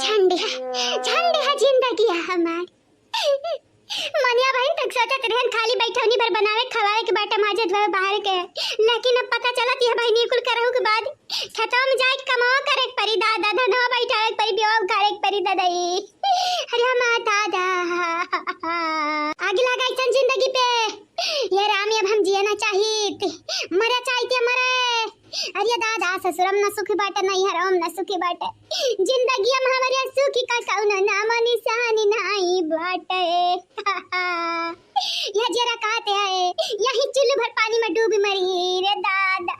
झंडे है जिंदगी हमार। मनिया बहन तक सोचत रहन खाली बैठौनी भर बनावे खवावे के बाटे माजे धोए बाहर के, लेकिन अब पता चलत यह बहनी कुल करहु के बाद खेतवा में जाके कमाओ करे के परी दादा धनवा बैठावे के परी बियाह करे के परी दादाई। अरे हमार दादा आगे लगा इसन जिंदगी पे ये रामी अब हम जियना चाहिए मरे चाहिए मरे। अरे दादा ससुरम न सुखी बाटे नहीं हरम न सुखी बाटे जिंदगी हम हमारे सुखी का कौनो नाम निशानी नहीं बाटे। यह जरा कहते हैं यही चुल्लू भर पानी में डूबी मरी रे दादा।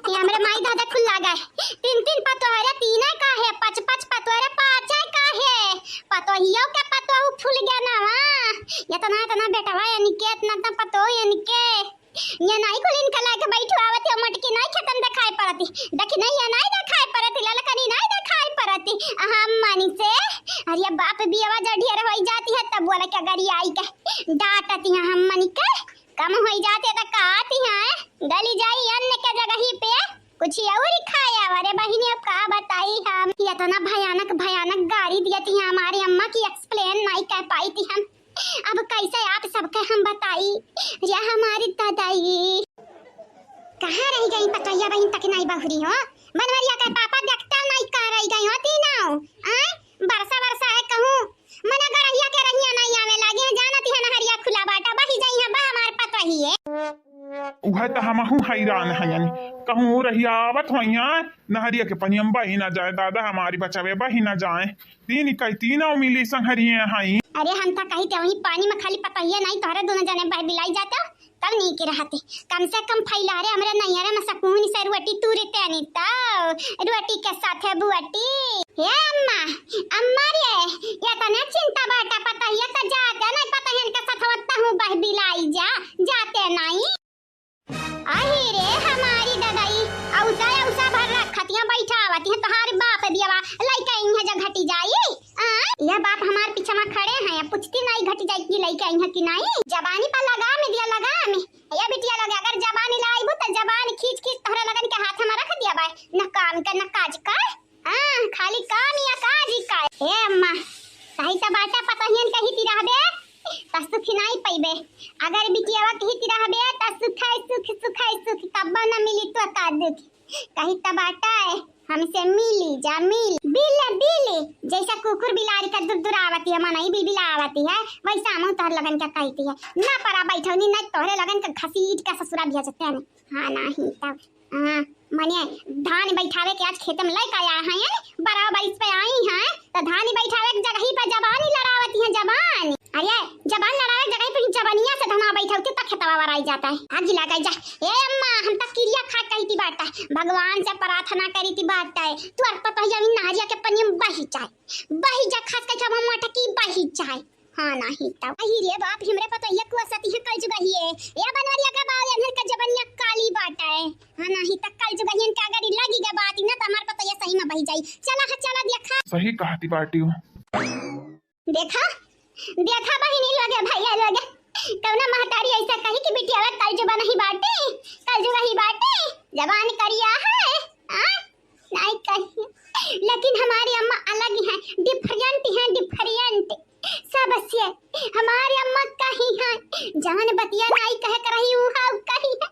ये हमरे माई दादा खुल लगा तीन तीन पतोहरे तीन का है पांच पांच पतोहरे पांच का है पतोहियो के पतोहु फूल गया ना ये तना बेटा भाई निकेत ना पतो ये निके ये नहीं कुल इनका लाके बैठो आवत है मटकी नहीं खत्म दिखाई पड़ती देखी नहीं ये नहीं दिखाई पड़ती ललकनी नहीं दिखाई पड़ती हम मानी से। अरे बाप भी आवाज ढेर हो जाती है तब बोला क्या गरी आई के डांटती है हम मनी के कम हो जाते तो कहती है गली जाई अन्य के जगह ही पे कुछ और ही खाया। अरे बहिनी अब का बताई हम ये तो ना भयानक गाड़ी दी थी हमारी अम्मा की एक्सप्लेन नहीं कर पाई थी हम। अब कैसे आप सबके हम बताई या हमारी दादाई कहाँ रह गई पतैया बहन तक नहीं बहुरी हो बनवरिया का पापा देखता नहीं कहाँ रह गई होती ना बरसा है कहूँ मना गरहिया के रहिया नहीं आवे लागे जानती है नहरिया खुला बाटा बही जाई है बा हमार पतही है उहे त हमहु हैरान हयन कहूँ रहिया आवत होइया नहरिया के पनियम बही ना जाए दादा हमारी बचावे बही ना जाए तीन कई तीनों मिली संहरिये हई। अरे हम तो कही थे वही पानी में खाली पतैया नहीं तोहरे दोनों जने बह बिलाई जाते तब नहीं के रहते कम से कम फैला रे हमरे नैहरे में सकून से रोटी तुरते नहीं तो रोटी के साथ है बुआटी हे अम्मा रे ये तो ना चिंता बाटा पतैया तो जाते नहीं पतैया के साथ होता हूं बह बिलाई जाते नहीं आही रे हमारी दादाई औसा भर रखतियां बैठावती है तोहार बाप बियावा लइका इन्हे जग घटी जाई यह बाप हमार पीछे में खड़े हैं पूछती नहीं घटी जाई की लइका इन्हे की नहीं जबानी पर लगा में ये बिटिया लगे अगर जबानी लाइबो त जबान खींच तोहरा लगन के हाथ में रख दिया बाय न काम का न काज का खाली काम या काज का ए अम्मा सही त बाटा पतहियन कही ती रहबे त सुख नहीं पैबे अगर बिटियावा कही ती रहबे त सुख कब न मिली तो का दुख कही त बाटा है हमसे मिली बिल जैसा कुकुर बिलारी का दुरावती है मनाई बिलावती है वैसा हम तोहर लगन का कहती है ना परा बैठौनी ना तोहरे लगन का घसीट का ससुरा भेज सकते हैं हाँ नहीं तब मने धान बैठावे के आज खेत में लेके आया है बराबर इस पे आई हैं तो धान बैठावे के जगह ही पे जबानी लड़ावती है जबान अरे जबान लड़ावे जगह पे जबानिया से धना बैठावती तक खेतवा वराई जाता है आग लगा जा ए अम्मा हम तक किरिया खा कही थी बाटा भगवान से प्रार्थना करी थी बाटा है तू अर पता है नारिया के पनियम बही जा खास के हम मटकी बही जाए हाँ नहीं तब अही रे बाप हमरे पता ये कुआ सती है कल जुगही है या बनवरिया का बाल अंधर का जबनिया काली बाटा है हाँ नहीं तक कल जुगही के अगर लगी के बात ना तो हमार पता ये सही में बही जाई चला देखा सही कहती बाटी हो देखा बहिनी लगे भैया लगे कौना महतारी ऐसा कही कि बिटिया कल जुबा नहीं बाटे कल जुगही बाटे जबान करिया है नहीं कही लेकिन हमारी अम्मा अलग है डिफरेंट सबसे हमारी अम्मा कही है जान बतिया नहीं कह कर रही हूं हां कही है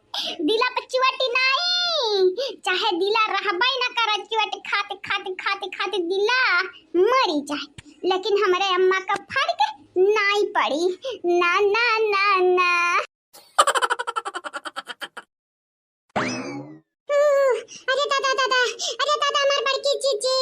दिला पे चुवटी नहीं चाहे दिला रहबई ना कर चुवटी खाते दिला मरी जाए लेकिन हमारे अम्मा का फर्क नहीं पड़ी ना अरे दादा हमार बड़की चीची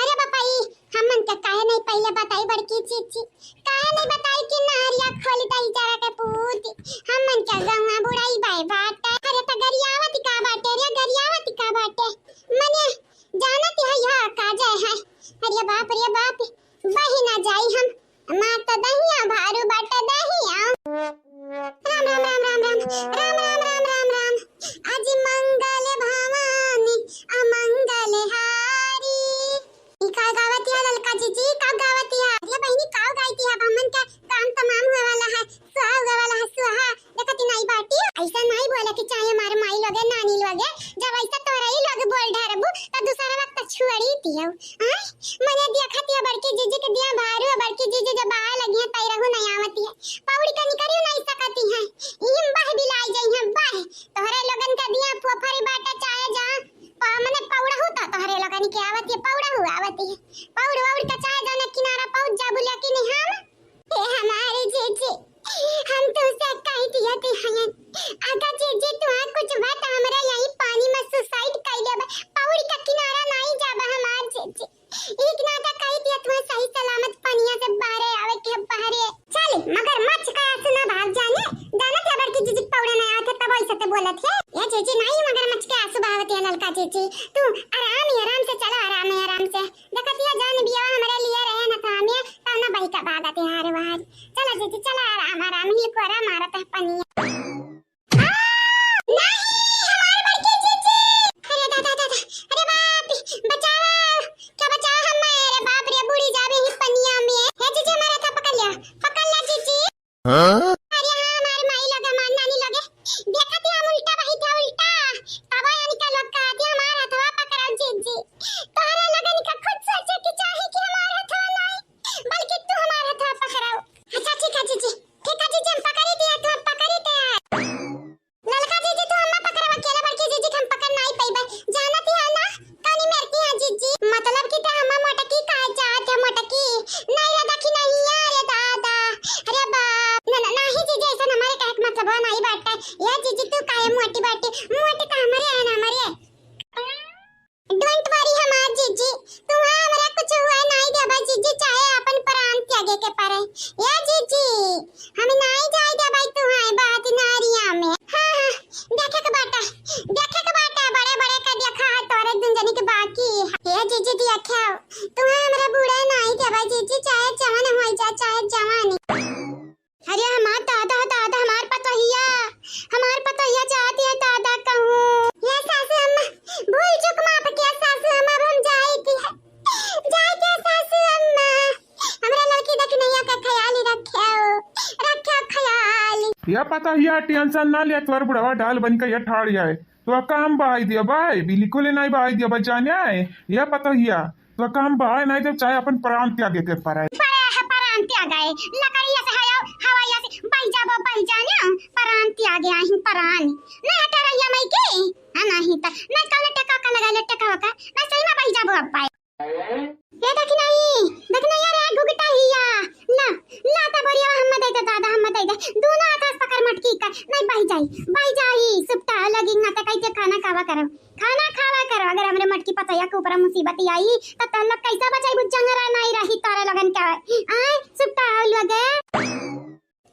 अरे बापाई हमन के काहे नहीं पहले बताई बड़की चीची काहे नहीं बताई कि नहरिया खोली तई जरा के पूत हमन के गंगा बुढ़ाई बाई बात अरे त गरियावती का बाटे मने जानत है यह काजे है अरे बाप बही ना जाई हम मां त दहिया भारू बाटे दहिया राम आज मंगल भवानी अमंगल हारी का गावती है ललका जीजी का गावती है ये बहनी का गाती है हमन का काम तमाम होने वाला है सुहा देखती नहीं बाटी ऐसा नहीं बोला कि चाहे हमारे माई लोगे नानी लोगे जब ऐसा तोरा ही लोग बोल ढरबू तो दूसरा वक्त छुड़ी थी हां मने देखत है बड़की जीजी के दिया भारू बड़की जीजी जब बाहर लगी है तई रहू नहीं आवती है पौड़ी कनी करियो नहीं सकती है इम बाह बिलाई जाई है बाह तोहरे लोगन का दिया पोखरी बाटा चाहे जा मने पौड़ा होता तोहरे लोगन के आवती है पौड़ा हो आवती है पौड़ वौड़ का चाहे जाने किनारा पहुंच जा बुलिया कि नहीं हम ए हमारे जीजी हम तो से कही दिया थे हयन अगर जीजी तू कुछ बात हमरा यही पानी में सुसाइड कर लेबे पौड़ी का किनारा नहीं जाबे हमार जीजी एक नाटा कही दिया तू सही सलामत पानिया से बाहर आवे के बाहर चल मगर मच का सुना भाग जाने जाना क्या बड़की जीजी पौड़ा नहीं आते तब ऐसे ते बोलत है ये जीजी नहीं मगर मच के आंसू बहावत है ललका जीजी तू आराम से चलो आराम से देखतिया जान बिया हमरा लिए रहे न था हमें तना बही का भाग आते हार बाहर चलो जीजी चलो आराम ही कोरा मारत है पानी या पता हिया टेंशन ना ले तोर बुढ़वा ढाल बन के ये ठाड़ जाए तो काम बहाई दिया भाई बिल्कुल नहीं बहाई दिया बचाने आए या पता हिया तो काम बहाई नहीं तो चाहे अपन प्राण त्यागे के पराए प्राण त्यागे लकड़िया से हवाया से बही जाने प्राण त्यागे आही प्राण नहीं हटा रहिया मैं के नहीं त नहीं कल टका का लगा ले टका का मैं सही में बही जाबो अब पाए ये देख नहीं यार गुगटा हिया ना लाता बढ़िया हम दे दे दादा हम दे दे दोनों हाथ पकड़ मटकी का नहीं बही जाई सुपटा लगी ना त कैसे खाना खावा करो अगर हमरे मटकी पतैया के ऊपर मुसीबत आई त तन लोग कैसा बचाई बुझ जंगरा नहीं रही तारा लगन का आय सुपटा लगे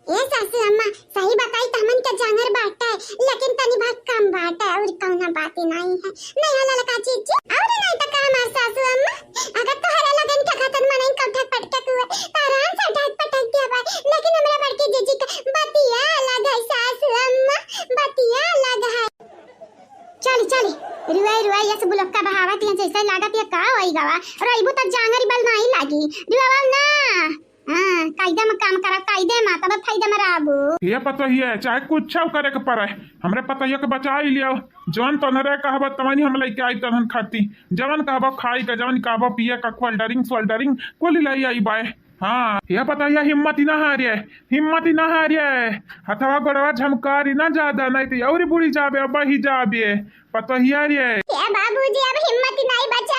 ये सासू अम्मा सही बताई त हमन के जंगर बाटा है लेकिन तनी भाग कम बाटा है और कौना बात नहीं है नहीं हला का चीज और नहीं त का हमार सासू अम्मा अगर तो हरा लगन के खतन मनाई कठक पटक हुए त आराम से ढक पटक दिया बा लेकिन हमरा बड़की जीजी का बतिया अलग है सासू अम्मा बतिया अलग है चल रुआ ये सब बुलक्का बहावत है जैसे लागत है का होई गवा रईबू त जांगरी बल नहीं लागी रुआ ना हां कायदे में काम करा कायदे में तब फायदा में रहबू ये पता ही है चाहे कुछ करे के पड़े हमरे पता है के बचा ही लियो जवन तनरे कहब तमनी हम लई के आई तहन खाती जवन कहब खाई के जवन कहब पिए का कोल्ड ड्रिंक कोली लाई आई बाय हाँ ये पता है हिम्मत ही ना हारिए हथवा गोड़वा झमकारी ना ज्यादा नहीं तो और बुढ़ी जाबे बही जाबे पता ही रे ये बाबूजी अब हिम्मत नहीं बचा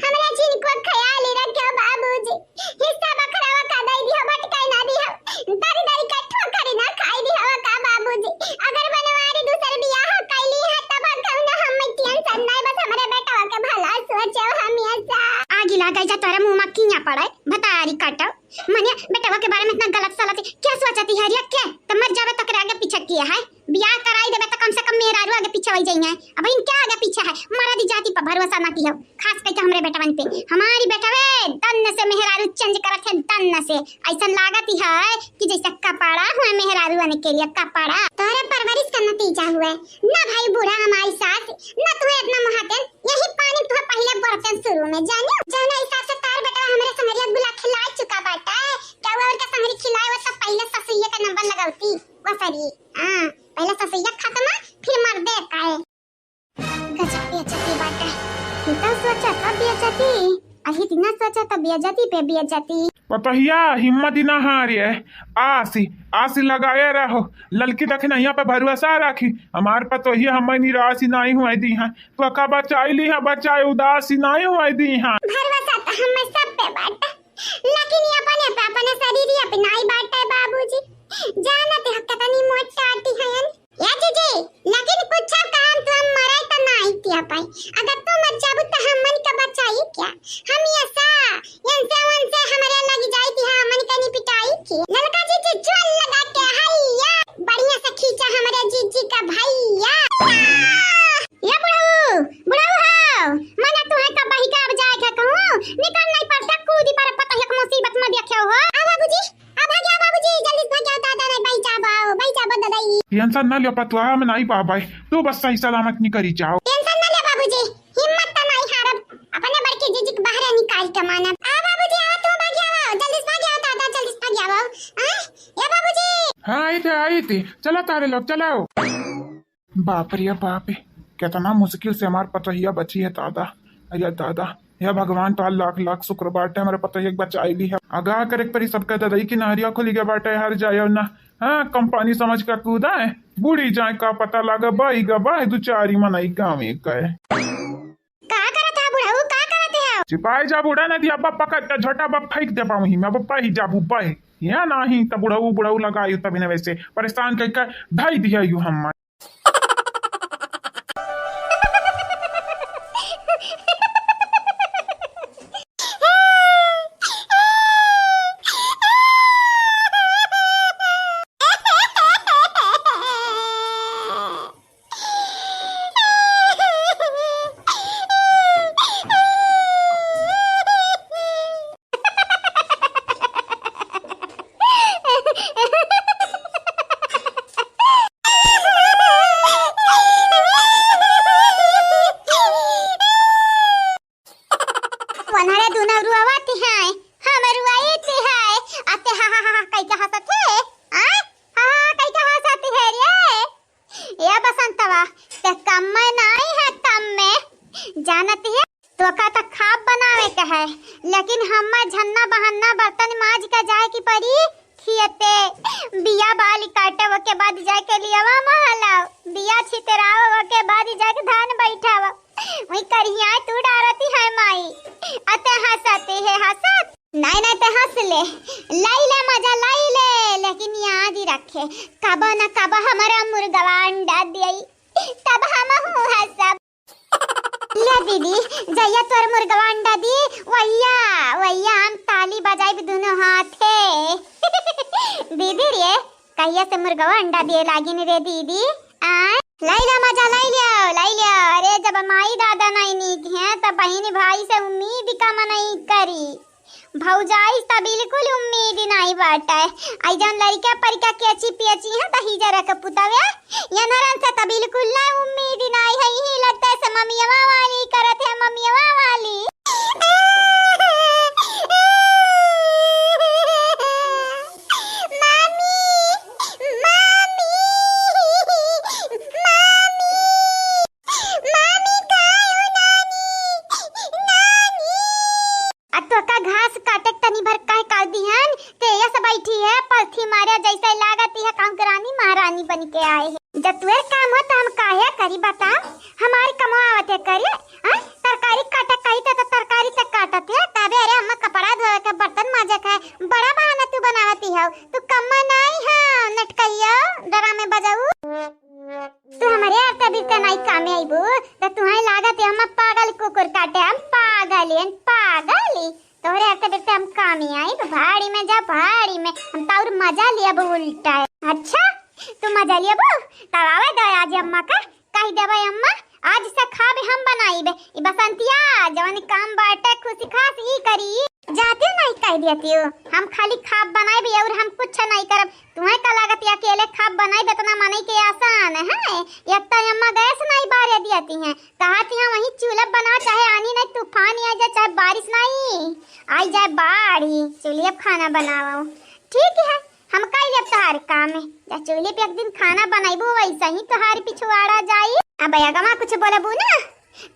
हमरा जिन को ख्याल रखो बाबूजी हिस्सा बखरावा का दई दियो बटकाई ना दियो दारी का ठोकरी ना खाई दियो का बाबूजी अगर बनवारी दूसर बियाह कैली है तब कहूंगा हम टेंशन नहीं बस हमरे बेटा के भला सोचो हम ऐसा आगी लगा जा तोरा मुंह में किया पड़े बतारी काटो मने बेटा के बारे में इतना गलत सलत क्या सोचती है रे क्या तो मर जावे तो आगे पीछे किया है बियाह कराई देबे तो कम से कम मेरा आगे पीछे होई जाइए अब इन क्या आगे पीछे है मर्द जाति पर भरोसा ना कियो खास करके हमरे बेटवन पे हमारी बेटवे तन से मेहरारू चेंज करत है तन से ऐसा लागत है कि जैसे कपड़ा हुआ मेहरारू आने के लिए कपड़ा तोरे परवरिश का नतीजा हुआ ना भाई बूढ़ा हमारी सास ना तू इतना महातन यही पानी तू पहले बर्तन शुरू में जानो जाना हिसाब से तार बेटा हमरे संगरिया गुला खिला चुका बाटा है क्या वो और का संगरी खिलाए वो सब पहले ससुइया का नंबर लगाउती वसरी हां पहले ससुइया खत्म फिर मर दे काए गजब बेचती बाटा तो सोचा था बेचती अही दिन सोचा था बेइज्जती पे बेइज्जती। पतहिया हिम्मत ही ना हारी है। आसी आसी लगाए रहो, ललकी तक नहीं पे भरोसा रखी। हमार पतोही हम निराशी नहीं हुए दी हैं, तो का बचाई ली है, बचाए उदासी नहीं हुए दी हैं। भरोसा तो हम सब पे बाटा, लेकिन ये अपने शरीर पे नहीं बाटा है बाबूजी। जानते हो कितनी मोटा आती है या जीजी, लेकिन कुछ काम तो हम मरे तो नहीं किया पाई। अगर तुम मर जाबो तो हम मन का बचाई क्या? हम ऐसा यंसे वंसे हमारे लगी जाई थी, हम मन का नहीं पिटाई की। ललका जीजी जोर लगा के हैया बढ़िया से खींचा हमारे जीजी का भैया। या बुढ़ाऊ बुढ़ाऊ हां मना तू है का बही का अब जाए क्या कहूं? निकल नहीं पड़ता कूदी पर पता है मुसीबत में देखियो हो। आ बाबूजी आ भाग्या बाबूजी, जल्दी भाग्या दादा नहीं भाई जाबो दादाई। टेंशन ना लियो पतवा, हम नहीं पा पाए, तू बस सही सलामत निकली जाओ। टेंशन ना ले बाबूजी, हिम्मत तो नहीं हारब, अपने बड़के जीजी के बाहर निकाल के माना। आ बाबूजी आ तू भाग्या आओ, जल्दी भाग्या दादा, जल्दी भाग्या आओ। हां या बाबूजी हाँ आई थी चलो तारे लोग चलाओ। बाप रे बाप रे, कितना मुश्किल से हमारे पतहिया बची है दादा। अरे दादा या भगवान तो लाख लाख शुक्र बाटे हमारे पतहिया बचाई ली है। आगाह करे परी सबका दादाई की नारिया खुली गया बाटे, हर जाए ना। हाँ कंपनी समझ का कूदा है, बूढ़ी जाए का पता लगा बाई गबा दो चारी मनाई गाँव एक है। का करत है बुढ़ाऊ, का करत है? सिपाही जा बूढ़ा ना दिया बप्पा का झटा बप फेंक दे पाऊँ ही मैं, बप्पा ही जा बुब्बा है या नहीं तब बुढ़ाऊ बुढ़ाऊ लगायू तभी न वैसे परेशान कर ढाई दिया यू हम। जानती है तो का तक खाब बनावे का है, लेकिन हम झन्ना बहन्ना बर्तन माज का जाए की परी खियते बिया बाली काटे के बाद जाए के लियावा महला बिया छितरावा के बाद जाए के धान बैठावा वही करिया तू डारती है माई। अते हंसते है हंसत नहीं तो हंस ले मजा ले, लेकिन याद ही रखे कब न कब हमारा मुर्गवा अंडा दिया तब हम हूँ हंसब। ले दीदी जैया तोर मुर्गवा अंडा दी वैया हम ताली बजाई भी दोनों हाथे। दीदी रे कहिया से मुर्गवा अंडा दिए लागी रे दीदी। लैला मजा ले लियो। अरे जब माई दादा नहीं नीक है तब बहन भाई से उम्मीद कम नहीं करी, भौजाई से बिल्कुल उम्मीद नहीं बाटा है। आई जन लड़का परिका केची पेची है त ही जरा के पुतावे या नरन से त बिल्कुल ना उम्मीद नहीं है। ही लगता है मम्मीवा वाली करत है मम्मीवा वाली। घास काटे तनी भर काहे काट दिहन ते या सब बैठी है पलथी मारे जैसे लागती है कांकरानी महारानी बन के आए है। जब तुए काम हो तो हम काहे करी बता, हमारी कमावत है करे। तरकारी काटे कही तो तरकारी तक काटत है तबे। अरे हम कपड़ा धोए के बर्तन माजे के बड़ा बहाना तू बनावती है। तू कम नहीं है नटकैया डरा में बजाऊ। तू हमारे आते भी ते नहीं काम आईबू तो तुहे लागत है हम पागल कुकुर काटे। हम पागल तोहरे आते बेटे हम काम ही आई तो भाड़ी में जा भाड़ी में हम ताउर मजा लिया बो उल्टा है। अच्छा तू मजा लिया बो तब आवे दो आज अम्मा का कही देबे अम्मा आज से खाबे हम बनाईबे ई बसंतिया जवन काम बाटे खुशी खास ई करी जाती नहीं कह देती हो। हम खाली खाब बनाईबे और हम कुछ नहीं करब। तुम्हें का लागत है अकेले खाब बनाईबे इतना मने के आसान है। एक तो अम्मा गैस नहीं बारे देती हैं, कहती हैं वही चूल्हा बना चाहे आनी नहीं तूफान आ जाए चाहे बारिश नहीं आई जाए बाढ़ी चूल्हे पे खाना बनाओ। ठीक है हम कह लेब तोहार काम है जब चूल्हे पे एक दिन खाना बनाईबू वैसा ही तोहार पिछवाड़ा जाई। अब अगमा कुछ बोलबू ना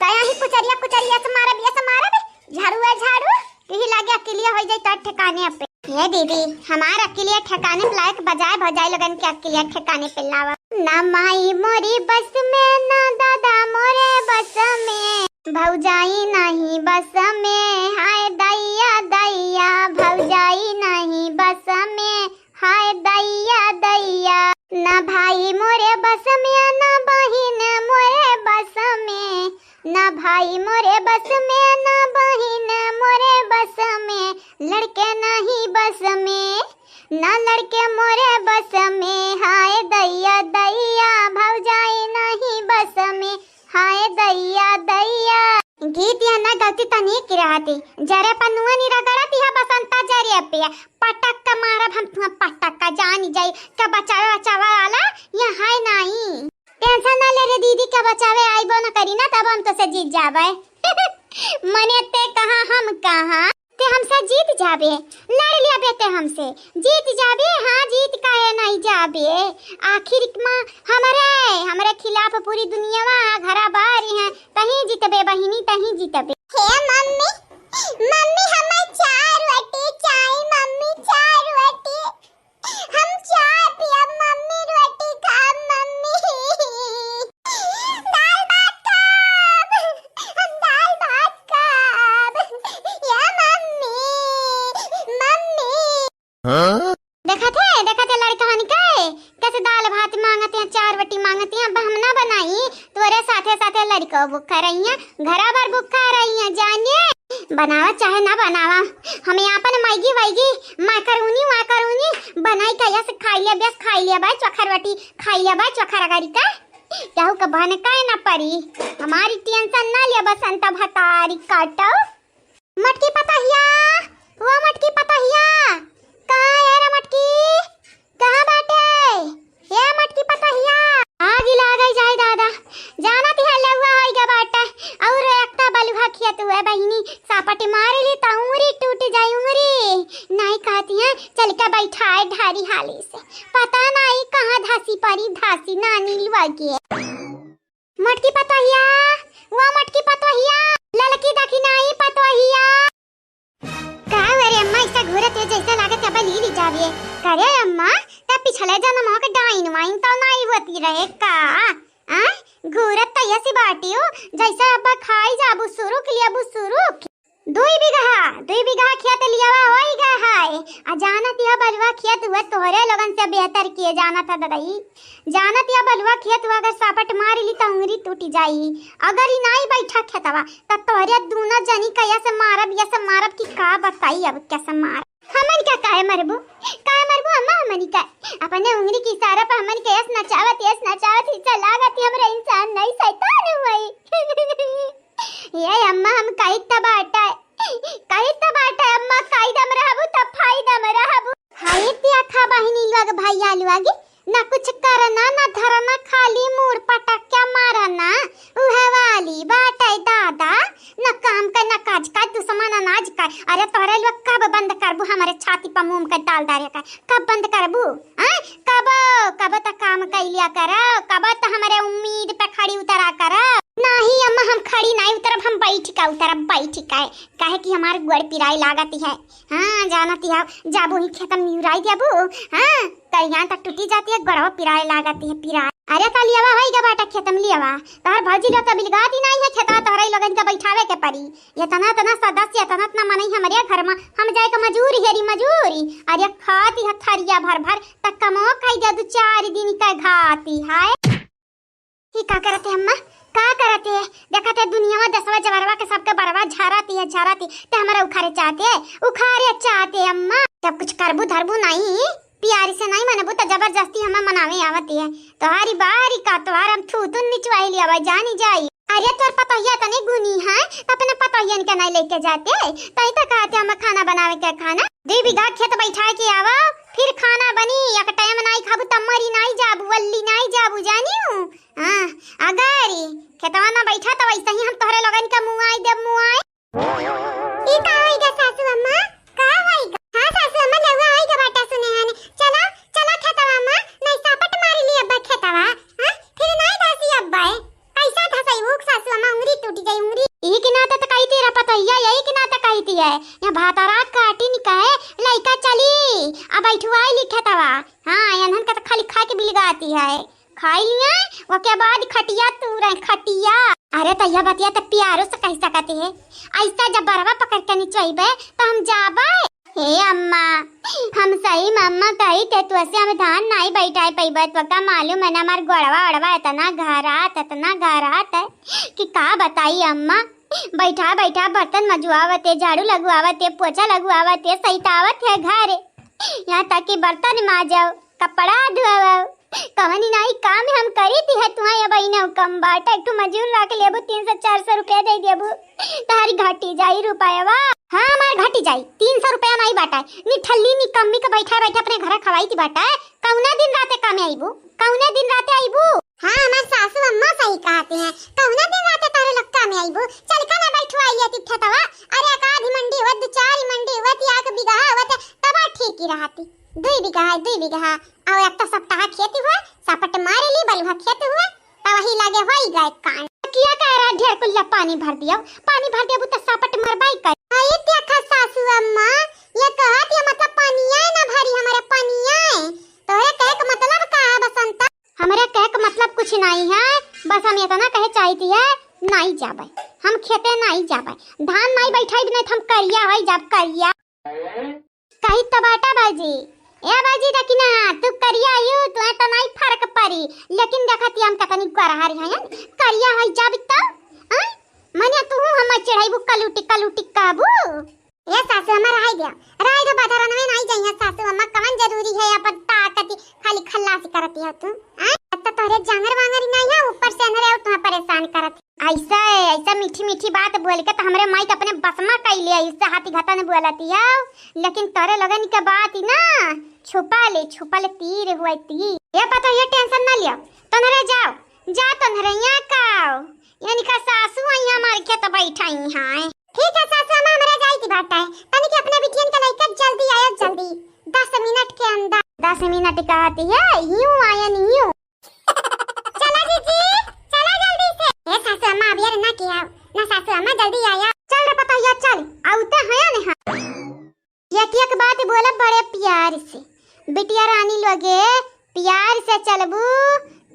तया ही कुचरिया से मारब या से मारब झाड़ू है झाड़ू यही लागे अकेलिया हो जाए तो ठिकाने पे। ये दीदी हमारा अकेलिया ठिकाने पे लायक बजाय भजाए लगन के अकेलिया ठिकाने पे लावा। ना माई मोरी बस में ना दादा मोरे बस में, भौजाई नहीं बस में, हाय दैया दैया भौजाई नहीं बस में, हाय दैया दैया। ना भाई मोरे बस में ना बहिन मोरे बस में, ना भाई मोरे बस में ना बहिन मोरे बस में, लड़के नहीं बस में, ना लड़के मोरे बस में, हाय दैया दैया भौजाई नहीं बस में, हाय दैया दैया। गीत या ना गलती तनी की रहती जरे पनुआ नी रगड़ती है बसंता जरे पे पटक का मारब हम तुम्हें पटक का जानी जाई का बचावे बचावा वाला ये है नहीं। टेंशन ना ले रे दीदी का बचावे आईबो न करी ना तब हम तो से जीत जावे। मने ते कहा हम कहा ते हमसे जीत जाबे, लड़ लिया बेटे हमसे जीत जाबे। हाँ जीत काहे नहीं जाबे, आखिर में हमारे खिलाफ पूरी दुनिया घरा बारी है, तहीं जीतबे बहिनी तहीं जीतबे। हे मम्मी मम्मी हमें 4 रोटी चाहिए, मम्मी 4 रोटी, हम चाय पिया मम्मी, रोटी खा मम्मी। दाल भात खाब, हम दाल भात खाब, या मम्मी मम्मी। देखा थे लड़का हन के कैसे दाल भात मांगते हैं, 4 रोटी मांगते हैं। अब हम ना बनाई तोरे साथे साथे लड़का भूखा रही है, घरा भर भूखा रही है, जानिए बनावा चाहे ना बनावा हमें यहाँ पर मैगी वैगी माकरूनी बनाई कहिया से खाई लिया बा चोखा रोटी खाई लिया बा चोखा रगड़ी का चाहू का बहन का ना परी। हमारी टेंशन ना लिया बसंता भतारी काटो। मटकी पतहिया वो मटकी पतहिया कहाँ है रे मटकी, कहाँ बाटे ये मटकी पतहिया। आग लग जाए दादा जाना तिहा लहुआ होइगा बाटा और एकटा बलुहा खियत हुआ बहिनी सापटे मारे ली त उंगली टूट जाई, उंगली नहीं कहती है चल के बैठाए ढारी हाली से, पता नहीं कहाँ धासी परी धासी नानी लुआगे। मटकी पतहिया वो मटकी पतहिया ललकी दखी नहीं पतहिया का रे अम्मा ऐसा घूरत है जैसा लागत है बली ली जावे करे अम्मा तब पिछले जन्म हो के डाइन वाइन तो नहीं होती रहे का आ घूरत तो ऐसी बाटी हो जैसा अब्बा खाई जाबू शुरू किलियाबू शुरू 2 बीघा खेत लिया होइगा है आ जानत या बलवा खेत हुआ तोहरे लगन से बेहतर किए जाना था ददाई, जानत या बलवा खेत हुआ अगर सापट मार ली तो उंगली टूट जाई, अगर ही नहीं बैठा खेतवा त तोहरे दोनों जनी कया से मारब की का बताई अब कैसे मार। हमन क्या काहे मरबू अम्मा हमनी का अपने उंगली की इशारा पर हमन के यस नचावत ही चलागत हमरा इंसान नहीं शैतान हुई। ये अम्मा हम काई तबाटा अम्मा काई दम रहबू तब फायदा में रहबू हाय तिया खा बहिनी लोग भैया लोग ना कुछ करना ना धरना खाली मूड पटक्या मारना उहे वाली बाटे दादा ना काम का ना काज का दुश्मन अनाज का। अरे तोरे लोग कब बंद करबू हमारे छाती पर मुंह का डाल डारे का, कब बंद करबू कब तक काम कैलिया करो, कब तक हमारे उम्मीद पे खड़ी उतरा करो। नहीं अम्मा हम खड़ी नहीं उतरब, हम बैठ का काहे कि हमारे गोड़ पिराई लागती है। हाँ जानती है जाबू ही खेतम निउराई देबू हाँ कहिया तक टूटी जाती है गोड़वा पिराई लागती है पिराई। अरे का लियावा होइगा बाटा खेतम लियावा तोहर भौजी लोग तो बिलगाती नहीं है खेतवा तोहरा लोगन के बैठावे के परी। ये तना सदस्य तना मनई हमरे घर में हम जाए के मजूरी अरे खाती है थरिया भर तक कमो खाई जा 2-4 दिन का घाती है। ही का करते अम्मा का करते देखते दुनिया में 10वां जवरवा के सबके बरवा झाराती ते हमारा उखारे चाहते अम्मा जब कुछ करबू धरबू नहीं प्यारी से नहीं मनबू तो जबरदस्ती हमें मनावे आवती है तोहारी बारी का तोहार हम थूतुन निचवाई लिया भाई जानी जाई। अरे तोर पतोहिया तने गुनी है अपने पतोहियन के नहीं लेके जाते तई तो कहते हम खाना बनावे के खाना 2 बीघा खेत बैठा के आवा फिर खाना बनी एक टाइम नहीं खाबू त मरी नहीं जाबू वल्ली नहीं जाबू जानियो। हां अगर खेतवा ना बैठा तो वैसे ही हम तोहरे लोगन का मुआई देब मुआई। ई का होइगा सासू अम्मा का होइगा। हां सासू अम्मा लवा होइगा बाटा सुने हने चलो खेतवा अम्मा नहीं सापट मारी ली अब्बा खेतवा हां फिर नहीं धासी अब्बा कैसा धासई भूख सासू अम्मा उंगली टूट गई उंगली। ई के नाते तो कई तेरा पतोहिया यही के या भातारा काटी निकाय लइका चली अब बैठवाई लिखे तवा। हाँ यनहन का तो खाली खा के बिलगाती है, खाई लिया वो के बाद खटिया तू रहे खटिया। अरे तैया बतिया तो प्यारो से कह सकते है, ऐसा जब बरवा पकड़ के निचोइबे तो हम जाबे। हे अम्मा हम सही मम्मा कही थे तो ऐसे हम धान नहीं बैठाए पैबा तो का मालूम है ना हमार गोड़वा अड़वा इतना घरात है कि का बताई अम्मा। बैठा बैठा बर्तन मजुआवत है, झाड़ू लगवावत है, पोछा लगवावत है, सहितावत है घर, यहाँ तक कि बर्तन माजाओ कपड़ा धुआओ कवनी नहीं काम हम करी थी है तुम्हारे बहना कम बाटा एक मजूर रख लेबू 300-400 रुपया दे देबू तारी घटी जाई रुपया। हाँ हमार घटी जाई 300 रुपया नहीं बाटा नी ठल्ली नी कम्मी के बैठा बैठा अपने घर खवाई थी बाटा। कौना दिन राते काम आईबू, कौना दिन राते आईबू। हाँ हमार सासू अम्मा सही कहती हैं, कौना दिन राते तारे लोग काम आईबू। चल का ना बैठवाई लेती ठतवा। अरे एक आधी मंडी हुआ 2-4 मंडी हुआ या के बिगहा हुआ तब ठीक ही रहती। 2 बीघा और एक तो सप्ताह खेती हुआ सापट मारे ली बलुहा खेती हुआ तो वही लगे होई गए कान किया कह रहा ढेर कुल्ला पानी भर दिया तो सापट मरबाई कर। अरे देखा सासू अम्मा ये कहत ये मतलब पानिया ना भरी हमारे पानिया तोरे कहे का मतलब का है बसंता। हमारे कहे का मतलब कुछ नहीं है, बस हम इतना कहे चाहती है नहीं जाबे हम खेते नहीं जाबे धान नहीं बैठाई नहीं हम करिया होई जब करिया कही तबाटा बाजी ए बाजी देखिना तू करिया आयु तू तो नहीं फर्क पड़ी लेकिन देखती हम कतनी गरहारी हैं करिया होई जब तब मने तू हम चढ़ाईबू कलूटी काबू। ए सासू अम्मा रह दे बाजारन में नहीं जाइए सासू अम्मा कौन जरूरी है अपन ताकती खाली खल्लासी करती है तू तो तोरे जांगर वांगर नहीं है ऊपर से न रहे तुम्हें परेशान करत ऐसा मीठी बात बोल के तो हमरे माई अपने बसमा कई ले इससे हाथी घाटा ने बोलती है लेकिन तोरे लगन के बात ही ना छुपा ले तीर हुआ तीर ये पता ये टेंशन ना लियो तनरे जाओ जा तनरे यहाँ काओ यानी का सासू यहाँ मार के तो बैठाई हैं। ठीक है सासू अम्मा हमरा जाई थी बात है तनी के अपने बिटियन के लेकर जल्दी आया जल्दी 10 मिनट के अंदर 10 मिनट कहती है यूं आया नहीं यूं चला दीदी चला जल्दी से। ए सासू अम्मा अभी ना किया ना सासू अम्मा जल्दी आया चल रे पता या चल आउते हैं ना एक बात बोला बड़े प्यार से बिटिया रानी लोगे प्यार से चलबू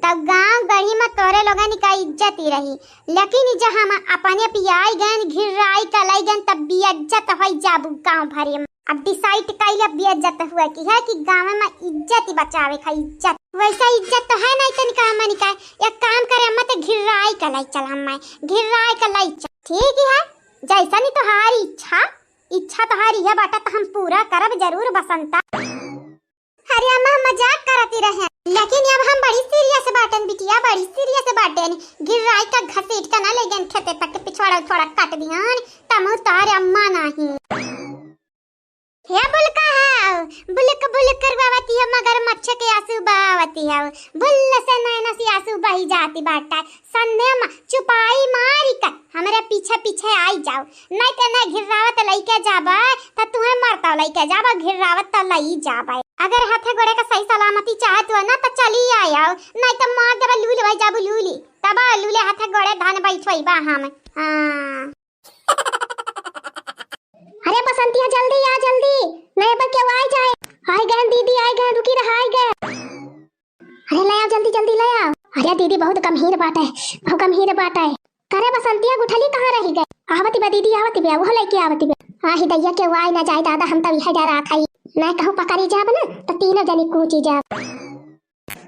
तब गांव गढ़ी में तोरे लोगन का इज्जत ही रही लेकिन जहां हम अपने पियाई गन घिराई कलाई गन तब बेइज्जत होई जाबू गांव भरे में। अब डिसाइड कइला बेइज्जत हुआ कि है कि गांव में इज्जत ही बचावे का इज्जत वैसा इज्जत तो है नहीं तनिका हमनी का एक काम करे मत घिराई कलाई चल हम घिराई कलाई ठीक है जैसा नहीं तुम्हारी इच्छा तुम्हारी है बाटा तो हम पूरा करब जरूर बसंता। अरे अम्मा मजाक करती रहे लेकिन अब हम बड़ी सीरियस बाटन बिटिया बड़ी सीरियस बाटन गिराई का घसीट का ना ले गन खेते तक पिछवाड़ा थोड़ा काट दियान तमु तारे अम्मा नहीं हे बुलका है बुलक करवावती है मगर मच्छर के आंसू बहावती है बुल्ल से नैना से आंसू बही जाती बाटा संदे में चुपाई मारी कर हमारे पीछे आई जाओ नहीं तो ना घिरावत लइके जाबा त तुम्हें मरता लइके जाबा घिरावत त लई जाबा अगर हाथे गोड़े का सही सलामती चाहत हो ना तो चली आयो नहीं तो मार देबा लूली भाई जाबू लूली तब लूले हाथे गोड़े धान बैठोई बा हम। हां अरे बसंतिया जल्दी आ जल्दी नहीं बा के आ जाए हाय गन दीदी आए गन रुकी रहा है गन अरे ले आओ जल्दी ले आओ। अरे दीदी बहुत गंभीर बात है करे बसंतिया गुठली कहां रही गई आवती बा दीदी आवती बा वो लेके आवती बा आ ही दैया के वाई ना जाए दादा हम तब यह डरा खाई ना कहूं पकड़ी जाब ना तो तीनों जनी कूची जाब।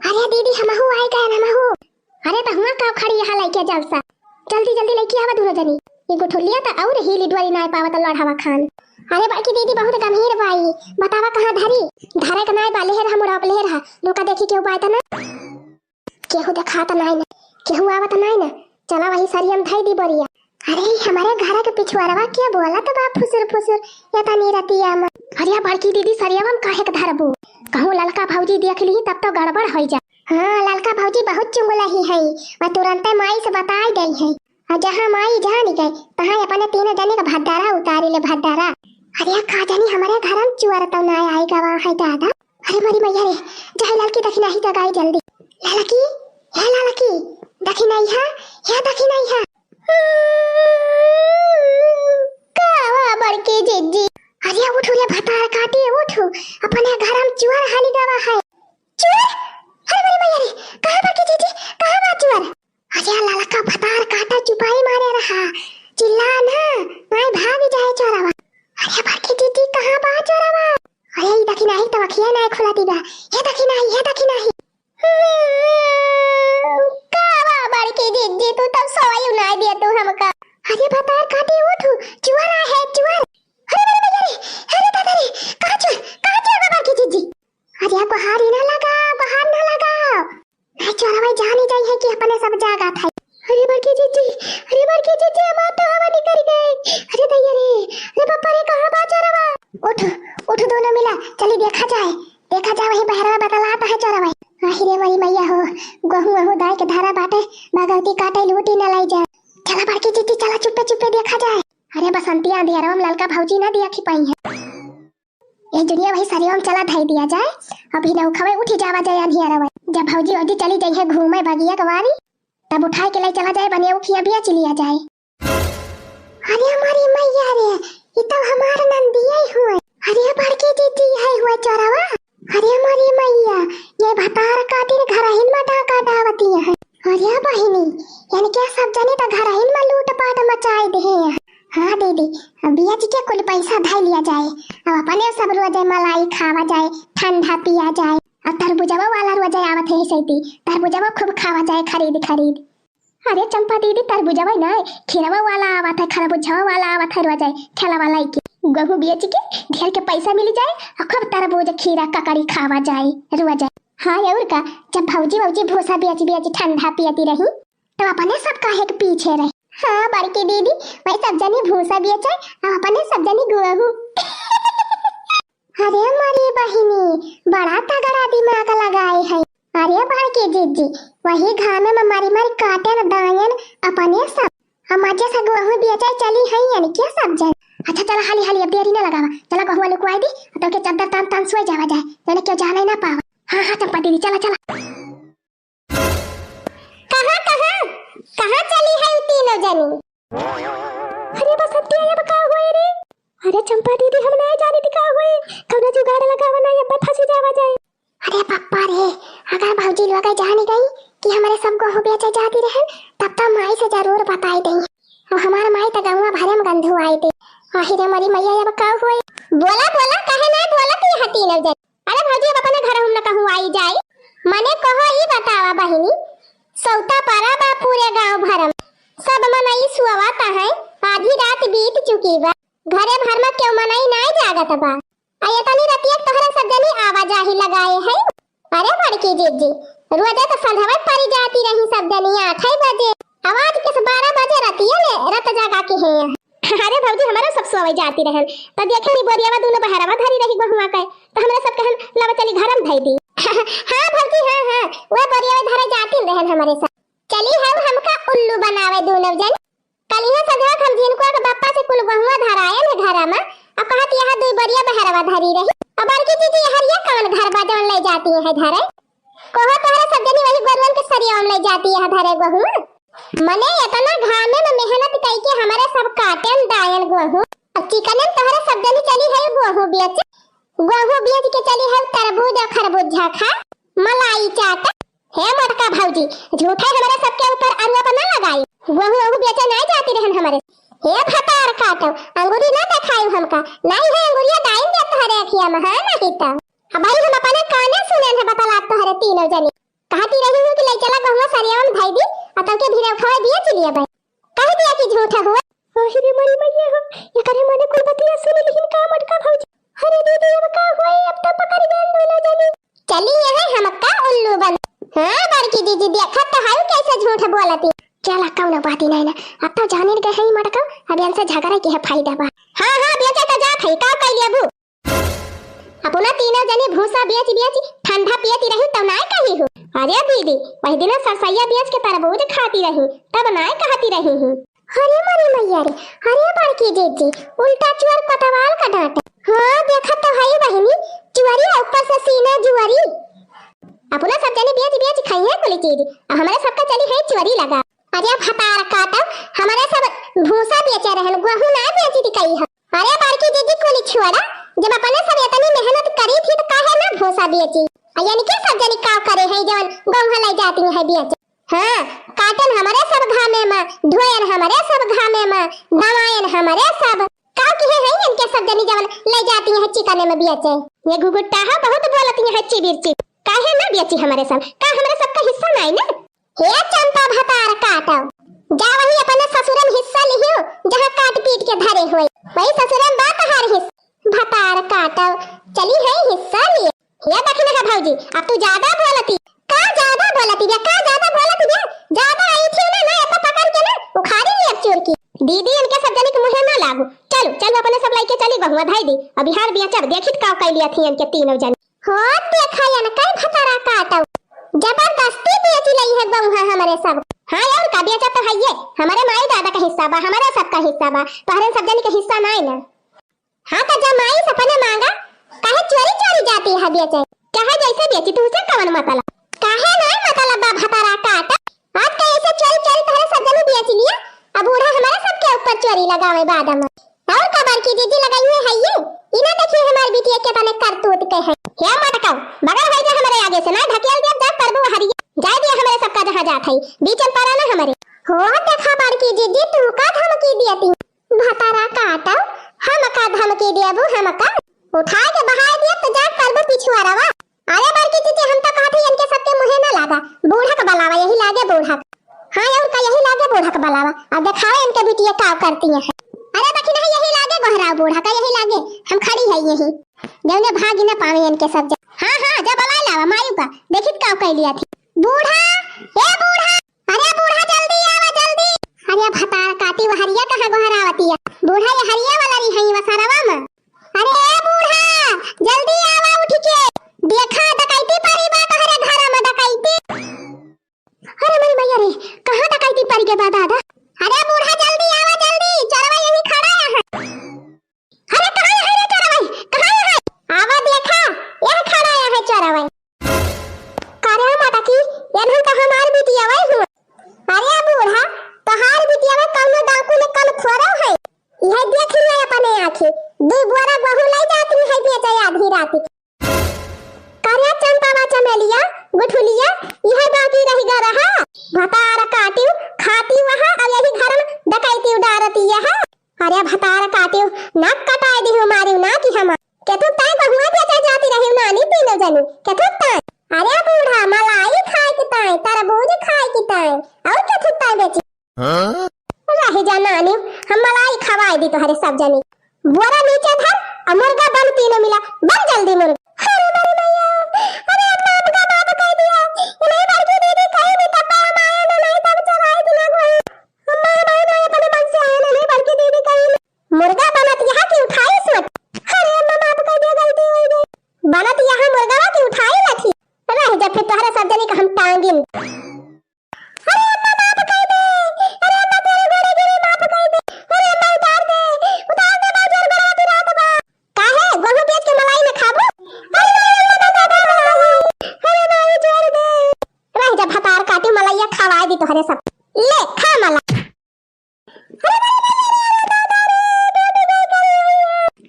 अरे दीदी हमहू आए गए हमहू अरे तो हुआ का खड़ी यहां लेके जाब सा जल्दी लेके आवा दोनों जनी ये गुठलिया तो और ही लिडवारी ना पावत लड़ावा खान। अरे बाकी दीदी बहुत गंभीर भाई बतावा कहां धरे का नाय बाले है हम उड़ाप ले रहा लोका देखी के उपाय त ना केहू देखा त नहीं ना केहू आवत नहीं ना चला वही सरियम धाई दी बरिया। अरे हमारे घर के पिछवाड़वा क्या बोला तो बाप फुसुर या त नहीं रतिया म अरे बड़की दीदी सरियम हम काहे के धरबू कहूं ललका भौजी देख ली तब तो गड़बड़ हो जा। हां ललका भौजी बहुत चुंगला ही है मैं तुरंत माई से बता गई है और जहां माई जान गई तहां अपने तीनों जने का भड्डारा उतारी ले भड्डारा। अरे का जानी हमारे घर में चुआर तो ना आई गवा है दादा। अरे मरी मैया रे जाए ललकी दखिना ही जगाई जल्दी ललकी दखिना ही है या दखिना ही है कावा बड़के जीजी। अरे उठो रे भतार काटे उठो, अपने घर हम चुआर हाली दवा है। चुआर? अरे मेरी मैया रे, कहां बड़के जीजी, कहां बा चुआर? अरे लाला का भतार काटा चुपाई मारे रहा, चिल्ला ना, मैं भाग जाए चोरवा। अरे बड़के जीजी कहां बा चोरवा? अरे ये देखी नहीं तो अखिया नहीं खुलाती बा, ये देखी नहीं, ये देखी नहीं। कावा बड़के जीजी तू तब सवाई उनाई दिया तू हमका। अरे भतार काटे उठो, चुआर है चुआर। अरे मेरी मैया रे, अरे दादा रे, कहां चुआर बड़के जीजी? अरे बाहर ही ना लगा, बाहर ना लगा, नहीं चोरवा जानी चाहिए कि अपने सब जागा था। अरे बड़के जीजी, अरे बड़के जीजी हम तो हवा निकल गए। अरे दैया रे, अरे पापा रे कहां बा चोरवा? उठ उठ दोनों मिला, चली देखा जाए वही बहरवा बतलाता है चोरवा। आहिरे मेरी मैया हो, गहूं वहूं दाई के धारा बाटे, भगवती काटे लूटी न लाई जाए। चला बड़के जीजी चला, चुप्पे चुप्पे देखा जाए। अरे बसंतिया अंधियारवा में ललका भौजी ना दिया खिपाई है। ये दुनिया भाई सरियों में चला धाई दिया जाए, अभी न खवे उठी जावा जाए अंधियारवा। जब भौजी ओदी चली जाई है घूमे बगिया कवारी, तब उठाए के ले चला जाए बने उखिया बिया चलिया जाए। अरे हमारी मैया रे, ये तो हमारा नंदिया ही हुए। अरे बड़के जीजी है हुए चोरवा। अरे हमारी मैया, ये भतार काटिन घरहिन में डाका डावती है। अरे बहिनी, यानी क्या सब जने तो घरहिन में लूट पाट मचाई दे हैं। हाँ दीदी, बिया जी के कुल पैसा धाई लिया जाए, अब अपने सब रोजे मलाई खावा जाए, ठंडा पिया जाए, और तरबूजवा वाला रोजे आवत है सैती, तरबूजवा खूब खावा जाए खरीद खरीद। अरे चंपा दीदी तरबूजवा ना, खीरवा वाला आवत है, खरबूजवा वाला आवत है रोजे, ठेला वाला की गहूं बेच के ढेर के पैसा मिल जाए, और खूब तरबूज खीरा ककड़ी खावा जाए रोजे। हाँ और का, जब भौजी भूसा बेच ठंडा पियती रही, तो अपने सब काहे के पीछे रही। हाँ बड़की दीदी, भाई सब जनी भूसा बेचे, और अपने सब जनी गेहूं। अरे हमारी बहिनी बड़ा तगड़ा दिमाग लगाए है। अरे बड़की जीजी, वही घामे में मारी काटे न दायन अपने सब, हम आज से गेहूं बेचे चली है यानी क्या सब जन। अच्छा चला हाली हाली अब देरी ना लगावा, चला गहुआ लुकवाई दी, तो के चद्दर तान तान सोई जावा जाए, तने क्यों जाना ना पावा। हाँ हाँ चंपा दीदी चला चला। कहाँ चली है तीनों जनी? अरे बस अब ये बका हुए रे। अरे चंपा दीदी हम ना जाने दिखा हुए, कौन जुगाड़ लगावा ना ये फंसी जावा जाए। अरे पप्पा रे, अगर भौजी लोग जान गई कि हमारे सब को बेचे जाती रहे, तब तो माई से जरूर बताई देंगे, और हमारा माई तो गंगा भरे में गंधु आई थी। आखिर हमारी मैया ये बका हुए। बोला बोला कहे ना बोला कि यह तीनों जन। अरे भौजी अब अपने घर हम ना कहूँ आई जाए, मने कहो ही बतावा बहिनी, सौता पारा बा पूरे गांव भरम, सब मनाई सुवाता है, आधी रात बीत चुकी बा, घरे भर में क्यों मनाई ना जागत बा, आयतनी रतिया तोहरा सब जनी आवाजाही लगाए है। अरे बड़की जीजी, रोजे तो संध्यावे परी जाती रही सब जनी 8 बजे, आवाज के 12 बजे रतिया ले रत जागा के है। अरे भौजी हमारा सब सोई जाती रहल, तो देखे नी बोरियावा दोनों बहरावा धरी रही बहुआ के, तो हमरा सब कहन लव चली घरम धई दी। हाँ भौजी हाँ, वो बोरियावा धरे जाती रहल हमारे साथ, चली हमका उल्लू बनावे दोनों जन। कल ही सदा हम जिनको के बापा से कुल बहुआ धराए ले घरा में, अब कहत यहां दो बरिया बहरावा धरी रही, अब बड़की जीजी हरिया कान घर बाजन ले जाती है धरे, कोहो तोहरा सब जनी वही गोरवन के सरिया में ले जाती है धरे गहू। मने इतना घामे में मेहनत कई के हमारे सब काटन दायन गहू, चिकन तोहरा सब जनी चली है गहू बेच के चली है तरबूज और खरबूजा खा मलाई चाट। हे मटका भौजी, झूठे हमारे सबके ऊपर अरुआ पर ना लगाई, गहू बेचे नहीं जाती रहन हमारे। हे भतार काटो, अंगूरी ना दिखाई हमका, नहीं है अंगूरिया दाइन दे तोहरे अखिया में है नहीं तो। अब भाई हम अपने काने सुने है बतला तोहरे तीनों जनी, कहती रही हूं कि ले चला गहू सरिया में भाई दी, अतल के भीरे खाए दिए चलिए भाई, कह दिया कि झूठा हुआ। आखिर मरी मैया हम ये करे मने कुल बतिया सुन, लेकिन का मटका भौजी। अरे दीदी अब का हुए, अब तो पकड़ गए दोनों जनी, चली है हमका उल्लू बन। हां बड़की दीदी देखत तो है कैसे झूठ बोलती, चला कौन बात नहीं ना, अब तो जाने गए है मटका, अब इनसे झगड़ा के है फायदा बा। हां बेचे तो जा थई का कइले अबू, अपना तीनों जनी भूसा बेच ठंडा पियती रही तब ना कही हूं। अरे दीदी वही दिन सरसैया बेच के तरबूज खाती रही, तब ना कहती रही हूं। अरे मरी मैया रे, अरे बड़की जीजी उल्टा चुअर कटवाल का डांट। हां देखत तो है बहिनी, चुअरी ऊपर से सीना जुअरी, अपना सब जने बेच खाई है कुल चीज, हमारे सबका चली है चुअरी लगा। अरे भतार काटा, हमारे सब भूसा बेचे रहन, गहू ना बेची कई है। अरे पिछुआड़ा, जब अपने सब इतनी मेहनत करी थी तो काहे ना भोसा बेची। यानी के सब जनी काव करे है जवन गौहा ले जाती है बेच। हां काटन हमारे सब घामे में, धोयन हमारे सब घामे में, दवायन हमारे सब काव की है इनके सब जनी जवन ले जाती है चिकने में बेचे। ये गुगुट्टा है बहुत बोलती है हच्ची बिरची, काहे ना बेची हमारे सब, का हमारे सब का हिस्सा नहीं ना। हे चंपा भतार काटो, जा वही अपने ससुर में हिस्सा लियो जहां काट पीट के धरे हुए, वही ससुर में बात हर हिस्सा भतार काटो चली है हिस्सा लिए। ये देखना है भौजी, अब तू ज्यादा बोलती, का ज्यादा बोलती बे, का ज्यादा बोलती बे, ज्यादा आई थी ना ना ऐसा पकड़ के ना उखाड़ी ली एक चोर की। दीदी इनके सब जने के मुंह ना लागू, चलो चलो अपने सब लाइके चली बहुआ भाई दी, अब बिहार बिया चल देखित का कह लिया थी इनके तीनों जन। हो देखा या ना कई भतारा काटो, जबरदस्ती बेची ली है बहुआ हमारे सब। हां और का बेचा तो है ये हमारे माई दादा का हिस्सा बा, हमारा सब का हिस्सा बा, तोहरे सब जने के हिस्सा नहीं ना। हां तो जब माई सपने मांगा काहे चोरी चोरी जाती है बेचे, कहे जैसे बेची तू से कवन मतलब, काहे नहीं मतलब बा भतारा काट। आज का ऐसे चोरी चोरी तोहरे सब जने बेच लिया, अब बूढ़ा हमारे सब के ऊपर चोरी लगावे बाद में। और कबर की जीजी लगाई हुई है ये, इना देखिए हमारी बिटिया के तने करतूत के है। क्या मत कहो मगर है जे हमारे आगे से ना ढकेल दे जा परबो हरिया जाए दे हमारे सब का जहां जात है बीचन पारा ना हमारे। हो देखा बड़की जीजी तू का धमकी देती भतारा काटो, हम का धमकी देबू, हम का उठा के बहा दिया तो जा परबो पिछुआरावा। अरे बड़की जीजी हम तो कहते इनके सबके मुंह ना लागा, बूढ़ा का बलावा यही लागे बूढ़ा। हां और का यही लागे बूढ़ा का बलावा, अब दिखाओ इनके बिटिया का करती है। अरे देखी नहीं यही लागे गोहरा बूढ़ा का यही लागे, हम खड़ी है यही जौने भागी ना पावे इनके सब। हां हां जब बला लावा मायू का देखित का कह लिया थी बूढ़ा, ए बूढ़ा, अरे बूढ़ा जल्दी आवा जल्दी। अरे भतार काटी वो हरिया कहां गोहरावती है, बूढ़ा ये हरिया वाला रही है वसरवा में। अरे ए बूढ़ा जल्दी आवा उठ के, देखा डकैती परी बा तोहरे घर में डकैती। अरे मेरी मैया रे कहां डकैती परी के बाद दादा। अरे बूढ़ा जल्दी आवा जल्दी, चोरवा यही खड़ा है। अरे कहां है रे चोरवा, कहां है, आवा देखा यह खड़ा है चोरवा। करे माता की एनहु का हमार बिटिया वही हुआ। अरे बूढ़ा तोहार बिटिया में कौनो डाकू ने कल खोरो है, यह देख लिया अपने आंखें, दो बोरा गहूं ले जाती है बेचे आधी रात। करे चंपावा चमेलिया गुठुलिया यह बाकी रह गा रहा, भतार काटी खाती वहां और यही घर में डकैती उड़ारती है। अरे भतार काटी नाक कटाए दी मारी ना कि हम के तू ताई गहुआ बेचे जाती रही नानी तीनों जनी के तू ताई। अरे बूढ़ा मलाई खाए की ताई, तरबूज खाए की ताई, और क्या थुत्ता बेची। हां रह जा नानी हम मलाई खवाई दी तोहरे सब जनी। बोरा नीचे धर और मुर्गा बन तीनों मिला, बन जल्दी मुर्गा। अरे मेरी मैया, अरे बाप का बाप कह दिया नहीं बड़की दीदी कहीं भी टप्पा माया ना नहीं तब चलाई दिना को अम्मा भाई ना अपने मन से आया नहीं बड़की दीदी कहीं मुर्गा बनत यहां की उठाई सोच। अरे अम्मा बाप कह दिया गलती हो गई, बनत यहां मुर्गा की उठाई ला थी, रह जा फिर तोहरे सब जनी का हम टांगिन। अरे अम्मा बाप कह दे, अरे अम्मा तेरे गोड़े गिरी बाप कह दे, अरे अम्मा उतार दे बाजार बराती रात बा काहे गहूं बेच के मलाई में खाबो। अरे अम्मा मलाई छोड़ दे, रह जा भतार काटी मलाइया खवाए दी तोहरे सब, ले खा मला।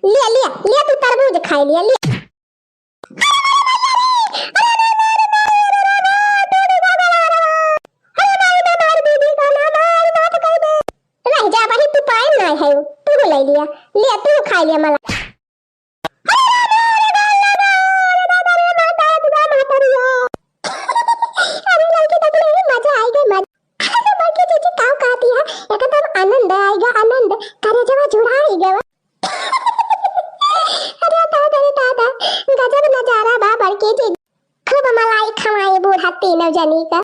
ले ले ले तू तरबूज खाई लिया ले। ले तू खा लिया मला। आनंद आएगा आनंद करे जवा जुड़ाएगा। अरे दादा गजब नजारा बा बड़के जी, खूब मलाई खवाए बूढ़ा तीनों जनी का।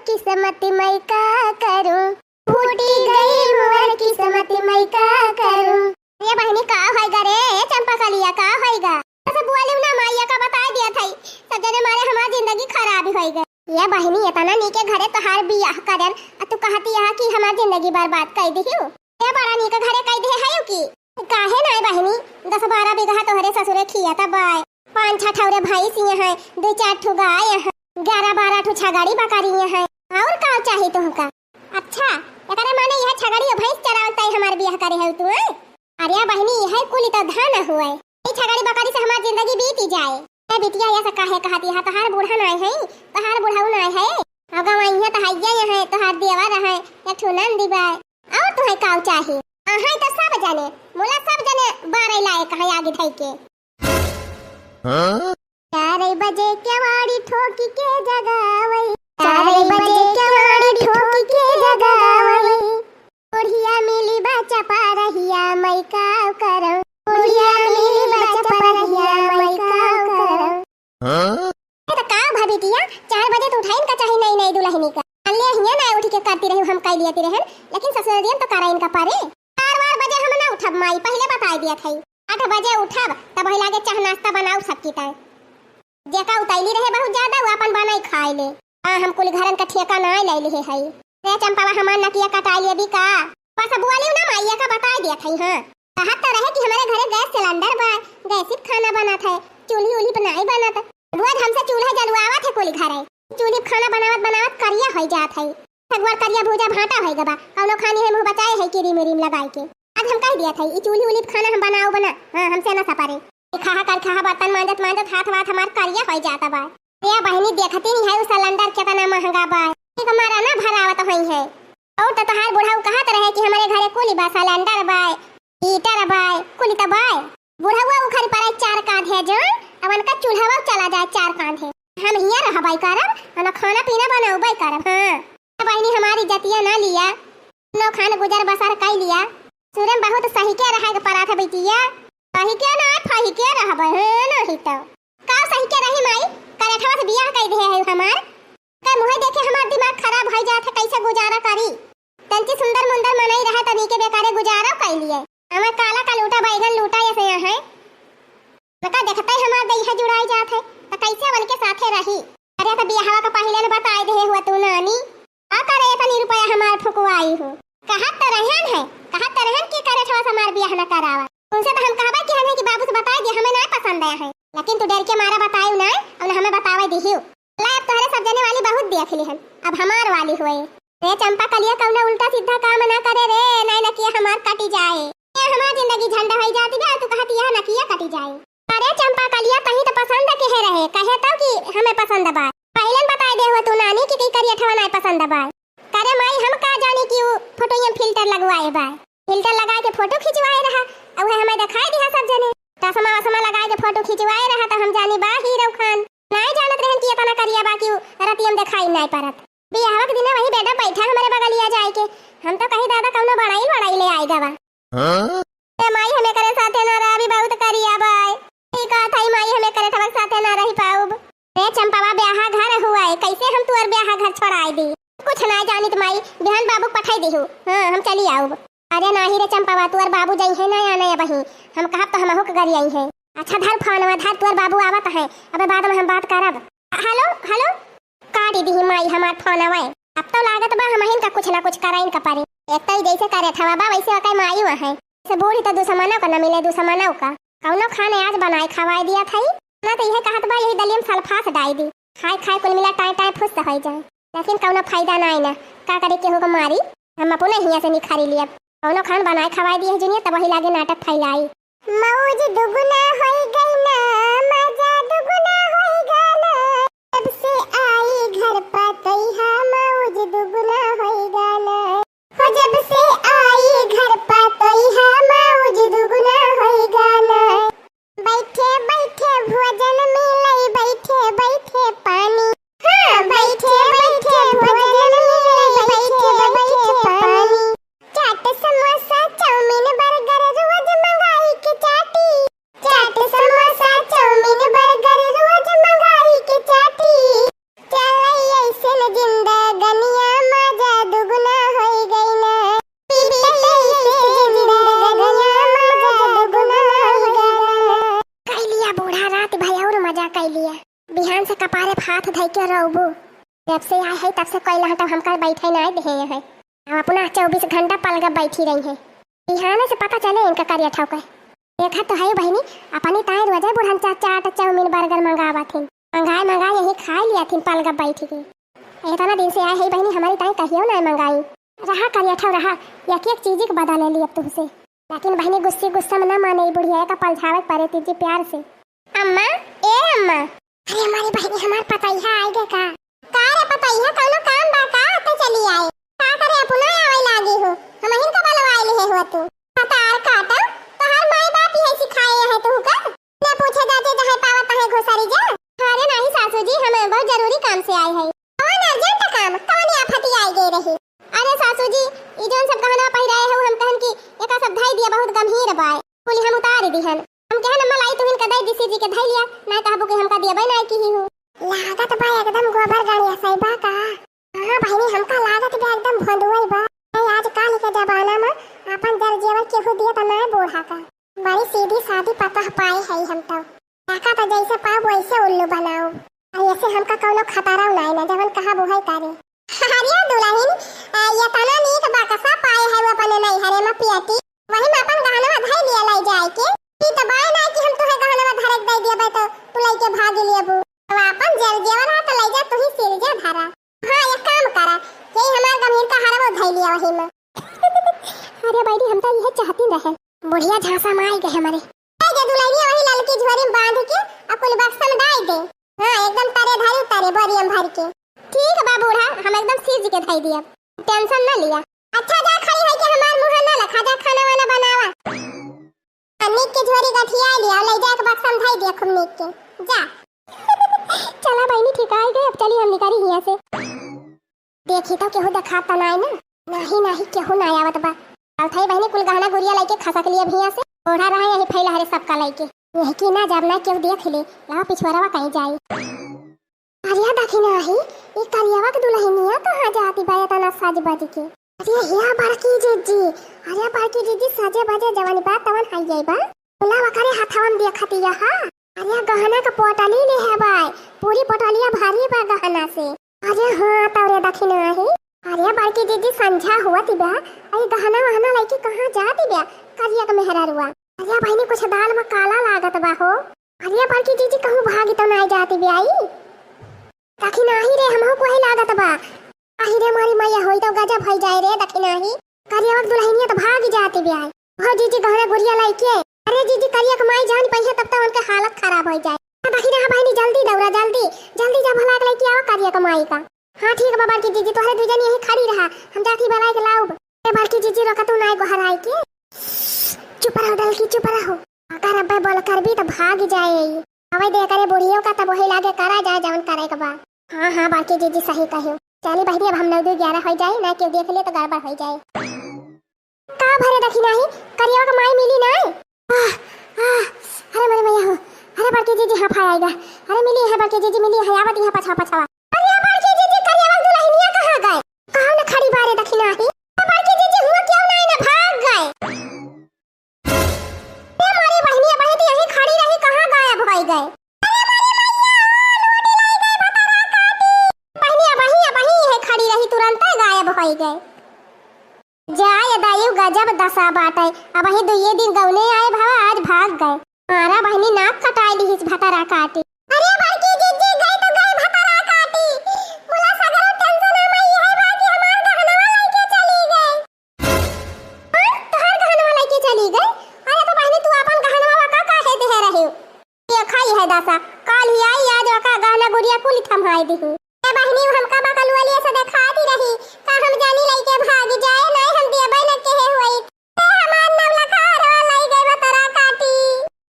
किस्मत मैं का करूं, फूटी गई मोर किस्मत मैं का करूं। ये बहनी का होएगा रे चंपा कालिया का होएगा, सब बोले ना माया का बता दिया था सब जने मारे हमारी जिंदगी खराब हो गई। ये बहनी इतना नी के घरे तोहार बियाह करन तू कहती है कि हमारी जिंदगी बर्बाद कर दियो। ये बड़ा नी के घरे कह दे है कि काहे ना बहनी 10-12 बीघा तोहरे ससुरे खिया त बाय, 5-6 ठौरे भाई सिए है, 2-4 ठो गाय है, 11-12 ठो छगाड़ी बकरियां है, और का चाहिए तुमका। अच्छा एकरा माने यह छगड़ी भैंस चरावता है हमार बियाह करे है तू हैं? अरे बहनी यह कुल तो धान हुए ई छगड़ी बकरी से हमार जिंदगी बीती जाए। ए बिटिया ऐसा काहे कहती है तहार बूढ़ा नहीं है तहार बुढ़ाऊ नहीं है अगा वहीं तो हैया है तहार देवर है एक ठो नंदी बाय और तो है काऊ चाहे आहां तो सब जाने मोला सब जाने 12 लाए कहां आगे धई के 4 बजे केवाड़ी ठोकी के जगावई 4 बजे केवाड़ी ठोकी के जगावई बुढ़िया मिली बच्चा पारहिया मैं काव करम बुढ़िया मिली बच्चा पारहिया मैं काव करम तो काव भाभी दिया 4 बजे तो उठाइन का चाहे नहीं दुल्हनी का अल्ले हिया ना उठ के करती रही हम कह लियाती रहन लेकिन ससुरियन तो कराइन का पारे 4 बजे हम ना उठब माई पहले बता दिया थई 8 बजे उठब तब ही लागे चाह नाश्ता बनाऊ सबकी तय जेका उतैली रहे बहुत ज्यादा वो अपन बनाई खाए ले हम कुल घरन का ठेका ना ले ले हई रे चंपावा हमार नकिया कटाई ले भी का बस बुआली ना माईया का बता दिया थई हां कहत तो रहे कि हमारे घरे गैस सिलेंडर बा गैस खाना बनत है चूल्ही उली पर नहीं बनत रोज हमसे चूल्हा जलवावत है कुल घरे चूल्ही खाना बनावत करिया हो जात है सगवर करिया भूजा भाटा होई गबा कौनो खानी है मुंह बचाए है किरी मिरीम लगाई के आज हम कह दिया था ई चूल्ही उली खाना हम बनाओ बना हां हमसे ना सपारे खा बर्तन मांजत हाथ वाथ हमार करिया हो जाता बा रे बहनी देखती नहीं है उस सिलेंडर कितना महंगा बा एक हमारा ना भरावत होई है और तो तहार बुढ़ाऊ कहत रहे कि हमारे घरे कुली बा सिलेंडर बा हीटर बा कुली त बा बुढ़ाऊ उखर पर 4 कांध है जो अब उनका चूल्हा चला जाए 4 कांध है हम हिया रहबाई करब और खाना पीना बनाऊबाई करब हां बहनी हमारी जतिया ना लिया नो खान गुजर बसर कई लिया सूरम बहुत सही के रहे के परा था बेटिया सही के ना फही के रहब है नहीं तो का सही के रही माई करेठवा से बियाह कई दे है हमार का मुहे देखे हमार दिमाग खराब हो जात है कैसे गुजारा करी तंची सुंदर मुंदर मनई रहे तभी के बेकारे गुजारा कई लिए हमें काला का लूटा बैगन लूटा ऐसे है नका देखते हमार दैहा जुड़ाई जात है तो कैसे बन के साथे रही अरे तो बियाहवा का पहले ने बताई दे हुआ तू नानी आ करे इतनी रुपया हमार फुकवाई हो कहत तो रहन की करेठवा से हमार बियाह न करावा उनसे तो हम कहबा कि हमें कि बाबू से बताई दे हमें ना पसंद आया है लेकिन तू डर के मारा बताई ना और हमें बतावे दिहियो ला अब तोहरे सब जने वाली बहुत देख ली हन अब हमार वाली होए रे चंपा कलिया कौना उल्टा सीधा काम ना करे रे नहीं न किया हमार कटी जाए ये हमार जिंदगी झंडा हो जाती बे तू कहती है न किया कटी जाए अरे चंपा कलिया कहीं तो पसंद के रहे कहे तो कि हमें पसंद बा पहले बताई दे हुआ तू नानी की कई करिया ठवा नहीं पसंद बा करे माई हम का जाने कि वो फोटो में फिल्टर लगवाए बा फिल्टर लगा के फोटो खिंचवाए रहा अब हमें दिखाई दिया सब जने चश्मा लगा के फोटो खिंचवाए रहा तो हम जानी बा हीरो खान नहीं जानत रहन कि इतना करिया बाकी रतियम दिखाई नहीं परत बियाह के दिन वही बेटा बैठा हमारे बगलिया जाए के हम तो कहीं दादा कौनो बड़ाई ले आएगा बा ए माई हमें करे साथे ना रहा भी बहुत करिया बाय ठीक आ थाई माई हमें करे तब साथे ना रही पाऊब रे चंपावा ब्याह घर हुआ है कैसे हम तुअर ब्याह घर छोड़ाई दी कुछ ना जानित माई बहन बाबू पठाई देहु हां हम चली आऊब अरे नाही रे चंपावा तुअर बाबू जाई है ना आना बही हम कहब तो हम हो करी आई है अच्छा धर फोनवा धर तुअर बाबू आवत है अबे बाद में हम बात करब हेलो हेलो काटी दी माई हमार फोनवा अब तो लागत बा हम हिन का कुछ ना कुछ कराइन का पारे एक तई जैसे करे थवा बा वैसे ओकै माई हुआ है से बूढ़ी तो दुश्मनों का न मिले दुश्मनों का कौनो खाने आज बनाए खवाई दिया थई ना तो यह कहत बा यही दलियम सल्फास डाई दी खाए कुल मिला टाई फुस हो जाए लेकिन कौनो फायदा नहीं ना का करे के होगा मारी हम अपने हिया से निखारी लिया कौनो खान बनाए खवाई दिए जुनिया तब वही लागे नाटक फैलाई मौज दुगुना होई गई ना मजा दुगुना होई गाना जब से आई घर पातई हा मौज दुगुना होई गाना हो जब से आई घर पातई हा मौज दुगुना होई गाना बैठे बैठे भोजन मिलई बैठे बैठे पानी हां बैठे बैठे भोजन मिलई बैठे बैठे पानी चाट समोसा चाउमीन बर्गर रोज मंगाई के चाटी चाट समोसा चाउमीन बर्गर रोज मंगाई के चाटी चलई ऐसे न जिंदगनिया मजा दुगुना होई गई ना पीते ऐसे जिंदगनिया मजा दुगुना होई गई कई लिया बूढ़ा रात भाई और मजा कई लिया बिहान से कपारे हाथ धइ के रहबो जब से आए है तब से कोई लहटा हमका बैठे ना दे है अब अपना 24 घंटा पलगा बैठी रही है बिहान से पता चले इनका करिया ठोक देखा तो है बहनी अपनी ताई रोजे बुढ़न चाट चाउमीन बर्गर मंगावा थी मंगाए यही खा लिया थी पलगा बैठी के इतना दिन से आए है बहनी हमारी ताई कहियो ना मंगाई रहा करिया ठो रहा एक एक चीज के बदला ले ली अब तुमसे। लेकिन बहनी गुस्सा में ना माने बुढ़िया का पलझावे परे तुझे प्यार से। अम्मा ए अम्मा, अरे हमारी बहनी हमार पतैया आई गए का रे पतैया कौनो काम बा का तो चली आए का करे अपना आवे लागी हो हम हिन का बलवाई ले हो तू पतार काटा तो हर माई बाप ही सिखाए है तू का ले पूछे जाते जहां पावत है घोसारी जा। अरे नहीं सासू जी हमें बहुत जरूरी काम से आई है। कौन अर्जेंट काम कौन आफत आई गई रही। अरे सासू जी ई जोन सब गहना पहिराए हो हम कहन की एका सब धाई दिया बहुत गंभीर बाय पुली हम उतार दिहन हम कहन मलाई तुहिन का दई दिसी जी के धाई लिया ना कहबो कि हमका दिया ना की ही हो लागत बा एकदम गोबर गाड़ी सैबा का। हां बहनी हमका लागत बा एकदम भंडुई बा आज काल के जमाना में अपन दर जेवर केहू दिया त ना बोढ़ा का बड़ी सीधी सादी पता पाए है हम तो काका तो जैसे पाओ वैसे उल्लू बनाओ और ऐसे हमका कोनो खतरा नहीं ना जवन कहा वो है करे। हरिया दुल्हन ये तना नीक बाकसा पाए है वो अपने नहीं हरे में पियती वही में अपन गहना धाई लिया लाई जाए के ई त बाय ना कि हम तुहे गहना धरक दे दिया बे तो तू लई के भाग लियबू अब अपन जेवर हाथ लई जा तू ही सिर जा धरा। हां एक काम करा यही हमार गंभीर का हरवा धाई लिया वही में। अरे बैठी हम तो यह चाहती रहे बुढ़िया झांसा में आई गए हमारे जे दुल्हनिया वही ललकी झोरी में बांध के अकुल बक्सा में डाल दे। हां एकदम तारे धारी तारे बोरियम भर के ठीक बा बूढ़ा हम एकदम सीज के धाई दिया टेंशन ना लिया। अच्छा जा खड़ी है कि हमार मुंह ना लखा जा खाना वाना बनावा अनिक के झोरी गठिया लिया ले जा के बक्सा में धाई दिया खूब नीक के जा। चला बहनी ठीक आ गए अब चली हम निकली हिया से देखी तो केहू दिखाता ना ना नहीं केहू ना आवत बा अथई बहनी कुल गहना गुड़िया लेके खसक लिया भैया से ओढ़ा रहा यही फैला हरे सबका लेके यही की ना जब ना केहू देख ले लाओ पिछवारा कहीं जाई। अरे देखी ना ही ये करियावा के दुल्हनिया कहां जाती बा तना साज बाज के। अरे हिया बड़की जीजी अरे बड़की जीजी साजे बाजे जवानी बात तवन आई जाई बा बुलावा करे हाथावन देखती यहां। अरे गहना का पोटली ले है भाई पूरी पोटलिया भारी बा गहना से। अरे हां तवरे देखी ना ही अरे बड़की जीजी संझा हुआ तिबा अरे गहना वहना लेके कहां जाती बा करिया का मेहरा रुआ। अरे बहनी कुछ दाल में काला लागत बा हो। अरे बड़की जीजी कहूं भागी तो ना जाती बे आई देखी नाही रे हमहु को ही लागत बा आही रे मारी मैया होई तो गजब हो जाए रे देखी नाही करिया दुल्हनिया तो भाग जाती बे आई हो जीजी गहना गुड़िया लेके। अरे जीजी करिया के माई जान पइहे तब तो उनके हालत खराब हो जाए। देखी ना बहनी जल्दी दौड़ा जल्दी जा भला के लेके आओ करिया के माई का। हां ठीक बा बड़की जीजी तोहरे दुजनी यही खड़ी रहा हम जाती बलाई के लाऊब। ए बड़की जीजी रोका तू नाई को हराई के चुप रहो दलकी चुप रहो अगर अब्बे बोल कर भी तो भाग जाए हवे दे करे बुढ़ियों का तब वही लागे करा जाए जवन करे के बा। हां बाकी जीजी सही कहियो चली बहनी अब हम 9-11 हो जाए ना के देख ले तो गड़बड़ हो जाए का भरे देखी नहीं करिया का माई मिली ना। अरे मेरे भैया हो अरे बड़की जीजी हां आएगा अरे मिली है बड़की जीजी मिली है आवत यहां पछवा अरे बड़की जीजी करिया वाला दुल्हनिया कहां गए कहां न खड़ी बारे देखी नहीं बड़की जीजी हुआ क्यों नहीं ना भाग गए हमारी बहनिया बहनी यहीं खड़ी रही कहां गायब हो गए। खड़ी रही तुरंत गायब हो गए जाए दायु गजब दशा बाटे अब ही दुए दिन गौने आए भावा आज भाग गए मारा बहनी नाक कटाई ली इस भतरा काटी। अरे बड़की जीजी गई तो गई भतरा काटी मुला सगरो टेंशन में ये है बाकी हमार गहनवा लेके चली गई। तोहर गहनवा लेके चली गई अरे तो बहनी तू अपन गहनवा का काहे दे रही ये खाई है दशा काल ही आई आज का गहना गुड़िया कुल थमाई दी बहनी हमका बकलुआ लिए से दिखाती रही का हम जानी लेके भाग जाए नहीं हम देबे न के होई हमार नाम लखा रो लाई गई बतरा काटी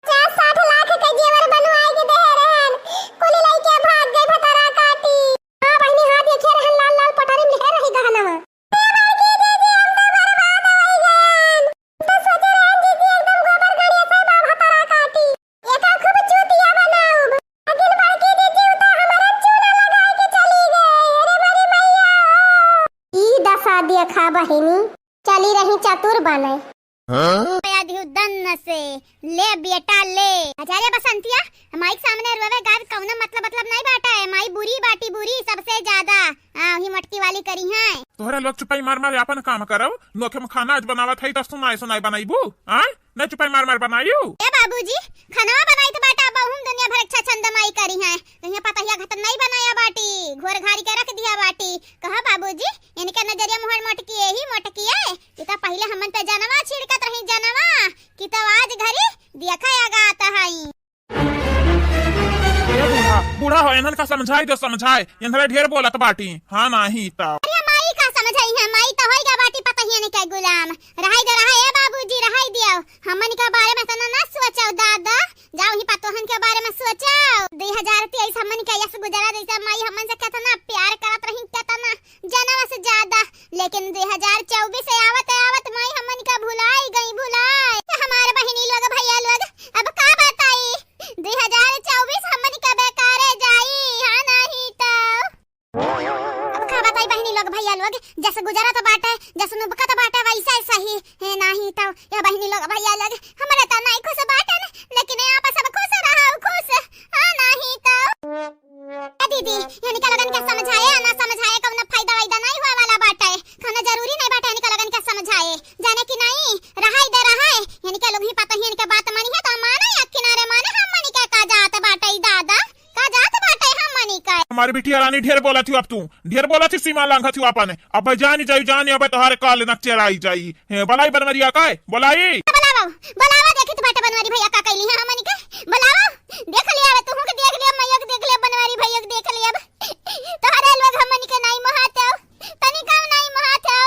50-60 लाख के जेवर बनवाई के दे रहन कुली लेके भाग गई बतरा काटी। हां बहनी हां देखे रहन लाल लाल पटारी में ले रही गहना देखा बहिनी चली रही चतुर बने से ले बेटा ले अजारे बसंतिया माइक सामने रोवे गाज कौनो मतलब नहीं बाटा है माई बुरी बाटी बुरी सबसे ज्यादा ही मटकी वाली करी है तोहरा लोग चुपाई मार अपन काम करब नोखे में खाना आज बनावत है त सुनाई बनाईबू हां न चुपाई मार बनाईयू ए बाबूजी खाना बनाई तो बाटा बहुम दुनिया भर अच्छा चंदमाई करी है कहीं पता हिया घटन नहीं बनाया बाटी घोर घारी के रख दिया बाटी कहा बाबूजी इनके नजरिया मोहर मोटकी यही मोटकी है कि तो पहले हमन पे जनवा छिड़कत रही जनवा कि तो आज घरी देखा आगा आता है ये बूढ़ा हो इन्हन का समझाई दो समझाए इन्हरे ढेर बोलत बाटी हाँ नहीं तब अरे माई का समझाई है माई तो होइगा बाटी पता ही नहीं क्या गुलाम रहाई दे रहा है बाबूजी रहाई दियो हमन के बारे में तना ना सोचो दादा जाओ ही पतोहन के बारे में सोचो 2023 हमन के यस गुजरा जैसा माई हमन से कितना प्यार करत रही कितना जनवा से ज्यादा लेकिन 2024 से आवत आवत माई हमन का भुलाई गई भुलाई तो हमारे बहनी लोग भैया लोग अब का बताई 2024 हमन का बेकार जाई हां नहीं तो अब का बताई बहनी लोग भैया लोग जैसे गुजरा तो बाटे जैसे नुबका तो बाटे वैसा सही है नहीं तो ये बहनी लोग भैया लोग हमारे तो नहीं खुश बाटे लेकिन यहाँ पर सब खुश रहो खुश हाँ नहीं तो दीदी यानी का लगन के समझाए ना समझाए कौन फायदा वायदा नहीं हुआ वाला बाटे खाना जरूरी नहीं बाटे यानी का लगन के समझाए जाने की नहीं रहाई दे रहा है यानी का लोग ही पता ही इनके बात मानी है तो माने या किनारे माने हम मानी के का जात बाटे दादा का जात बाटे हम मानी का हमारी बिटिया रानी ढेर बोला थी अब तू ढेर बोला थी सीमा लांघा थी अपन अब जानी जानी अब तोहारे काल नक चराई जाई बलाई बनवरिया का बोलाई बुलावा देखी तो बाटे बनवारी भैया का कहली है हमनी के बुलावा देख लिया अब तू के देख लिया मैया के देख लिया बनवारी भैया के देख लिया तोहरे लोग हमनी के नहीं महाते तनी काम नहीं महाते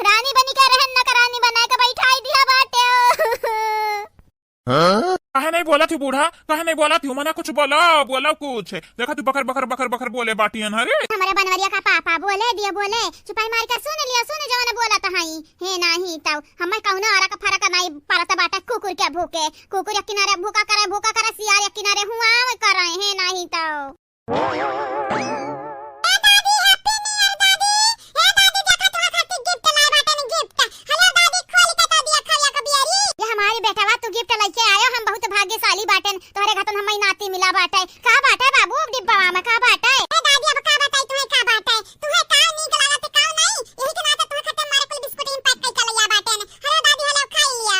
रानी बनी के रहन न करानी बना के बैठाई दिया बाटे कहे नहीं बोला थी बूढ़ा कहे नहीं बोला थी मना कुछ बोलो बोलो कुछ देखा तू बकर बकर बकर बकर बोले बाटी हरे हमारे बनवरिया का पापा बोले दिया बोले चुपाई मार के सुन लिया सुन जवान बोला तो हई हे नहीं तो हम कहूना आरा का फरक नहीं परत बाटा कुकुर के भूखे कुकुर या किनारे भूखा करे सियार या किनारे हुआ करे हे नहीं तो भाग्यशाली बाटन तोहरे घतन हमई नाती मिला बाटे का बाटे बाबू डिब्बा में का बाटे ए दादी अब का बताई तुम्हें का बाटे तुम्हें का नीक लागत का नहीं यही के नाते तुम्हें खत्म मारे कुल बिस्कुट इन पैक कर लिया बाटे हेलो दादी हेलो खाई लिया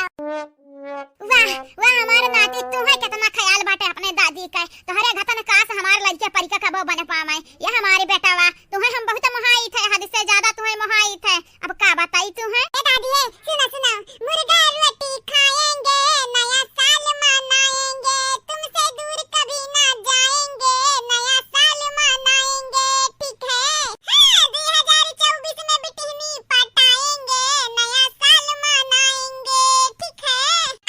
वाह वाह हमारे नाती तुम्हें कितना ख्याल बाटे अपने दादी का तोहरे घतन काश हमार लड़के परिका कबो बन पावे ये हमारे बेटावा तुम्हें हम बहुत मोहाई थे हद से ज्यादा तुम्हें मोहाई थे अब का बताई तुम्हें ए दादी सुनो सुनो मुर्गा रोटी खाएंगे नया साल मनाएंगे तुमसे दूर कभी ना जाएंगे नया साल मनाएंगे ठीक है हाँ 2024 में बिटिहनी पटाएंगे नया साल मनाएंगे ठीक है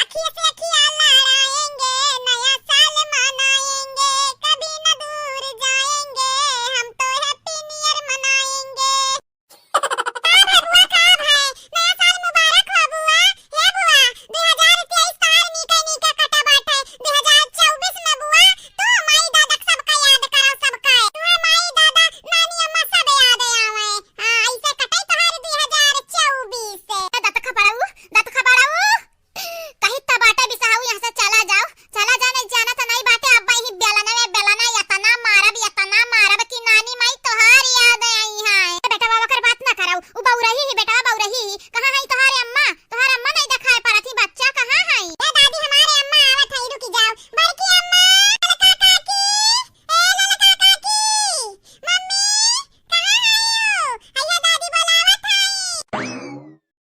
अखियाँ से अखियाँ लड़ाएंगे नया साल मनाएंगे कभी ना दूर जाएंगे हम तो हैप्पी न्यू ईयर मनाएंगे नया साल मुबारक हो बुआ हे बुआ 2023 तार नीके नीके कटा बाटे 2024 में बुआ तू माई दादा सबका याद करो सबका तू माई दादा नानी अम्मा सब याद आवे हां ऐसे कटाई तोहार 2024 से दत खबराऊ कहीं त बाटे बिसाऊ यहां से चला जाने जाना त नहीं बाटे अब ही बेलना यतना मारब कि नानी माई तोहार याद आई है बेटा बाबा कर बात ना कराऊ उ बऊ रही ही बेटा बऊ रही कहां है तोहार अम्मा नहीं दिखाई पड़ती बच्चा कहां है ए दादी हमारे अम्मा आवत है रुक जाओ बड़की अम्मा ललका काकी ललका काकी मम्मी कहां है आया दादी बुलावत है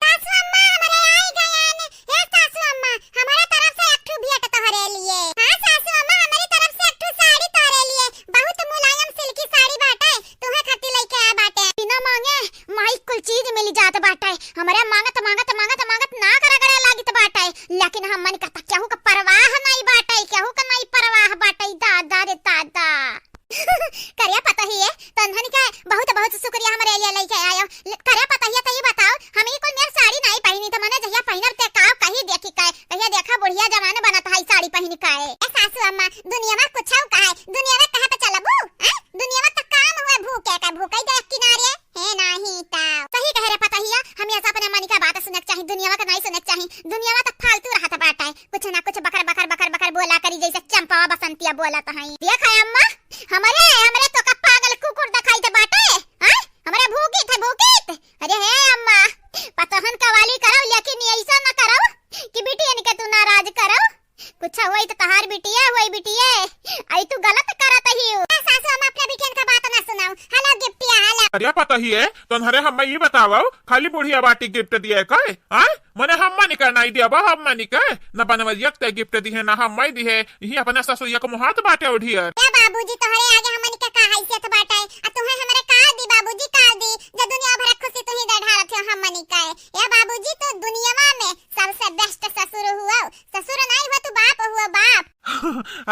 सासू अम्मा हमारे आई गयन हे सासू अम्मा हमारे तरफ से एक ठू भेंट तोहरे लिए हां सासू अम्मा हमारी तरफ से एक ठू साड़ी तोहरे लिए बहुत मुलायम सिल्की साड़ी बाटे तुहे खट्टी लेके आ बाटे बिना मांगे माई कुल चीज मिल जात बाटे हमारे मांगत ना करगड़े लागित बाटे लेकिन हमन का केहू का परवाह नहीं बाटे केहू का नहीं परवाह बाटे दादा रे दादा करिया पता ही है तन्हन का बहुत शुक्रिया हमारे लिए लेके आयो करिया पता ही है तो ये बताओ हम ही कोई मेरी साड़ी नहीं पहनी तो मने जहिया पहनब ते का कहीं देखी का कहिया देखा बुढ़िया जमाने बनत है साड़ी पहन का ए सासू अम्मा दुनिया में कुछ का है दुनिया में कहां पे चलबू दुनिया में तो काम हुए भूखे का भूखे दे किनारे है नहीं ता सही कह रे पता ही है हम ऐसा अपने मन का बात सुनक चाहिए दुनिया में नहीं सुनक चाहिए दुनिया में तो फालतू रहत बाटा है कुछ ना कुछ बकर बोला करी जैसे चंपा बसंतिया बोला तो है देख है अम्मा हमरे तो का पागल कुकुर दिखाई दे बाटे हां हमरे भूखी अरे हे अम्मा पतहन कवाली करो लेकिन ऐसा ना करो कि बेटी इनके तू नाराज करो कुछ होई तो तहार बिटिया होई कहिए तोहरे हम ये बताओ खाली बुढ़िया बाटी गिफ्ट दिए कहे आय मने हम निका नहीं दिया हम निका न बनवैयक ते गिफ्ट दी है ना हम दिए यही अपने ससुरिया को मुहात बाटे उठियर ए बाबूजी तोहरे आगे हमन के का हैसियत बाटे आ तुम्हें हमरे का दी बाबूजी का दी जो दुनिया भर खुशी तू ही ढारत हो हमन का ए बाबूजी तो दुनिया में सबसे बेस्ट ससुर हुआ ससुर नहीं हुआ तू बाप हुआ बाप